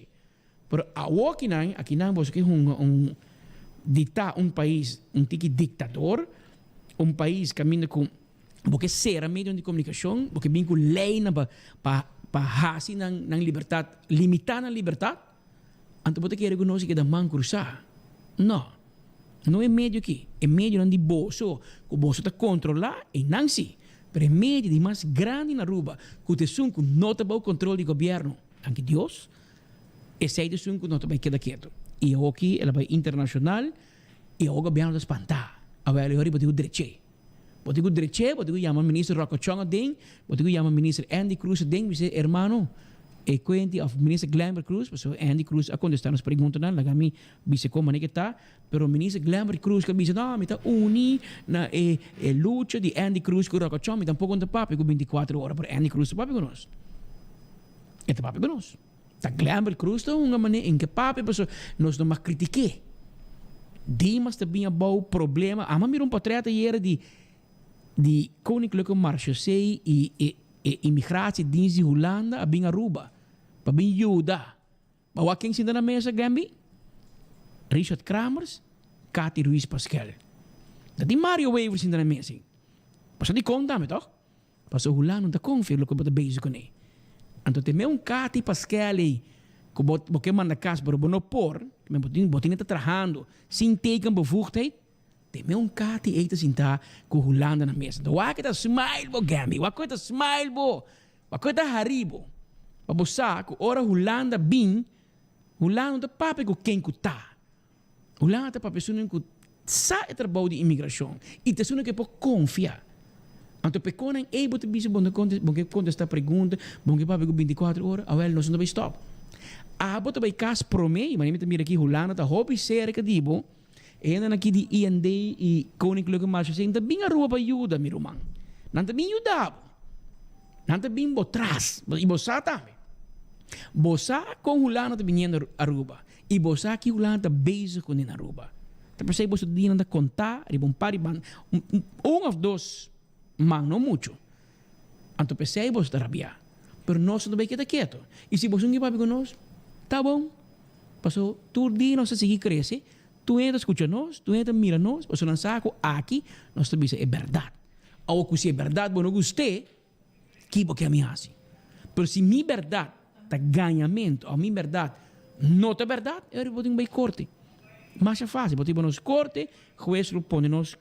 Pero aqui não, você que um país, tiki ditador, país caminha com porque será meio de comunicação, porque vem com lei para hasi na liberdade, limitar a liberdade. Então você quer reconhecer que da man cruzar? Não é meio aqui, é meio de bolso, o bolso está controlar e não se. Pero é meio de mais grande na Aruba, que te sun com notable controle do governo, anche Deus. E sei de sun com não vai quedar quieto. E aqui ela vai internacional e o governo espantar. Agora ele pode direito. Pode direito, pode chamar o ministro Rocochong ding, pode chamar o ministro Andy Cruz ding, dizer hermano, e quente of ministro Glamour Cruz, porque Andy Cruz a contestar nas perguntas lá, kami bise como é que tá, pero o ministro Glamour Cruz que bise não, me tá uni na luta de Andy Cruz com Rocochong, me tampouco não papi com 24 horas, pero Andy Cruz papi conosco. É papi conosco. Tá Glamour Cruz tá uma maneira em que papi, porque nós não mais critiquei. Dimas também bom problema, ama mir portreto hier de Koninklijke Marechaussee e imigratiedienst de Holanda a bem Aruba, para bem Juda. Mas quem se dá na mesa, Gambi? Richard Kramers, Cathy Ruiz Pascal. Dat die Mario Wever se dá na mesa. Passa de conta, me toch? Passa o Holanda não está confiando que eu estou bezig com ele. Então tem Cathy Pascal que você manda casa para o bonopor, que botinha está trabalhando, sem ter bevoegdheid. Tem Cathy eita sentar com o Holanda na mesa. Então, o que tá smile bo, Gambi? O que tá smile bo? O que tá haribo? Para você, que ora Holanda bem, Holanda tá papi com quem que tá. Holanda tá papi sunen que sabe trabalho de imigração. E tá sunen que pode confiar. Então, peconem, bote bisa bom que contestar pergunta, bom que papi com 24 horas, a nós não vai stop. A bote vai cas promei, mas me mira aqui Holanda tá hobby cerca de bo. E dan aqui de IND e Koninklijke Marechaussee, ainda bem a rua para ajuda, meu irmão. Não está bem ajudado. Não está bem botras. E você também. Você com o Holanda está vindo a Aruba. E você aqui o Holanda está bezig com a Aruba. Então, você você tem contar, um par de ou dois, mas não muito. Então, você está rabiar. Mas nós não vai quedar quieto. E se você não vai com nós, tá bom. Passou, todo dia nós seguir crescer. Tu entra escucha nós, tu entra mira nós, você não sabe aqui, nós também é verdade. ou que se é verdade, eu não gostei, que porque a minha assim. Pero se minha verdade tá ganhamento, ou minha verdade não é verdade, eu vou ter um corte. Mas é fácil, vou ter nos corte, o juiz pode nos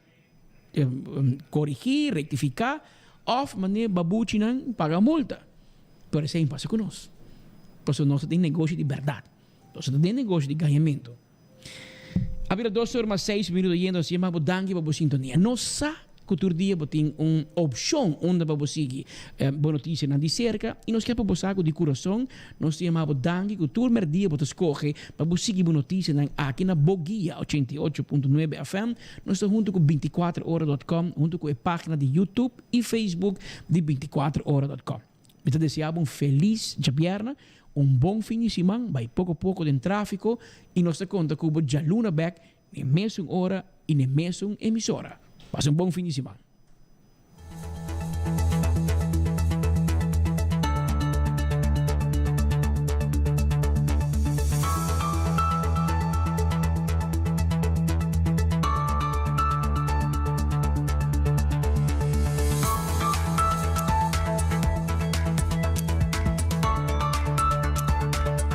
corrigir, rectificar, ou maneira babuchi não paga multa. Pero isso é impasse conosco. Por isso nós temos negócio de verdade. Nós temos negócio de ganhamento. Abrir 2 horas mais 6 minutos yendo assim, mas danke para a sintonia. Nossa cultura dia tem uma opção onde para seguir boa notícia na de cerca e nós queremos passar de coração. Nós chamamos danke que todo dia para escolher para seguir boa notícia aqui na Boguia 88.9 FM. Nós estamos junto com 24horas.com, junto com a página de YouTube e Facebook de 24horas.com. Eu desejo um feliz dia, bom fim de semana, vai pouco a pouco de tráfego e nós conta com o Jaluna Back na mesma hora e na mesma emissora. Passa bom fim de semana.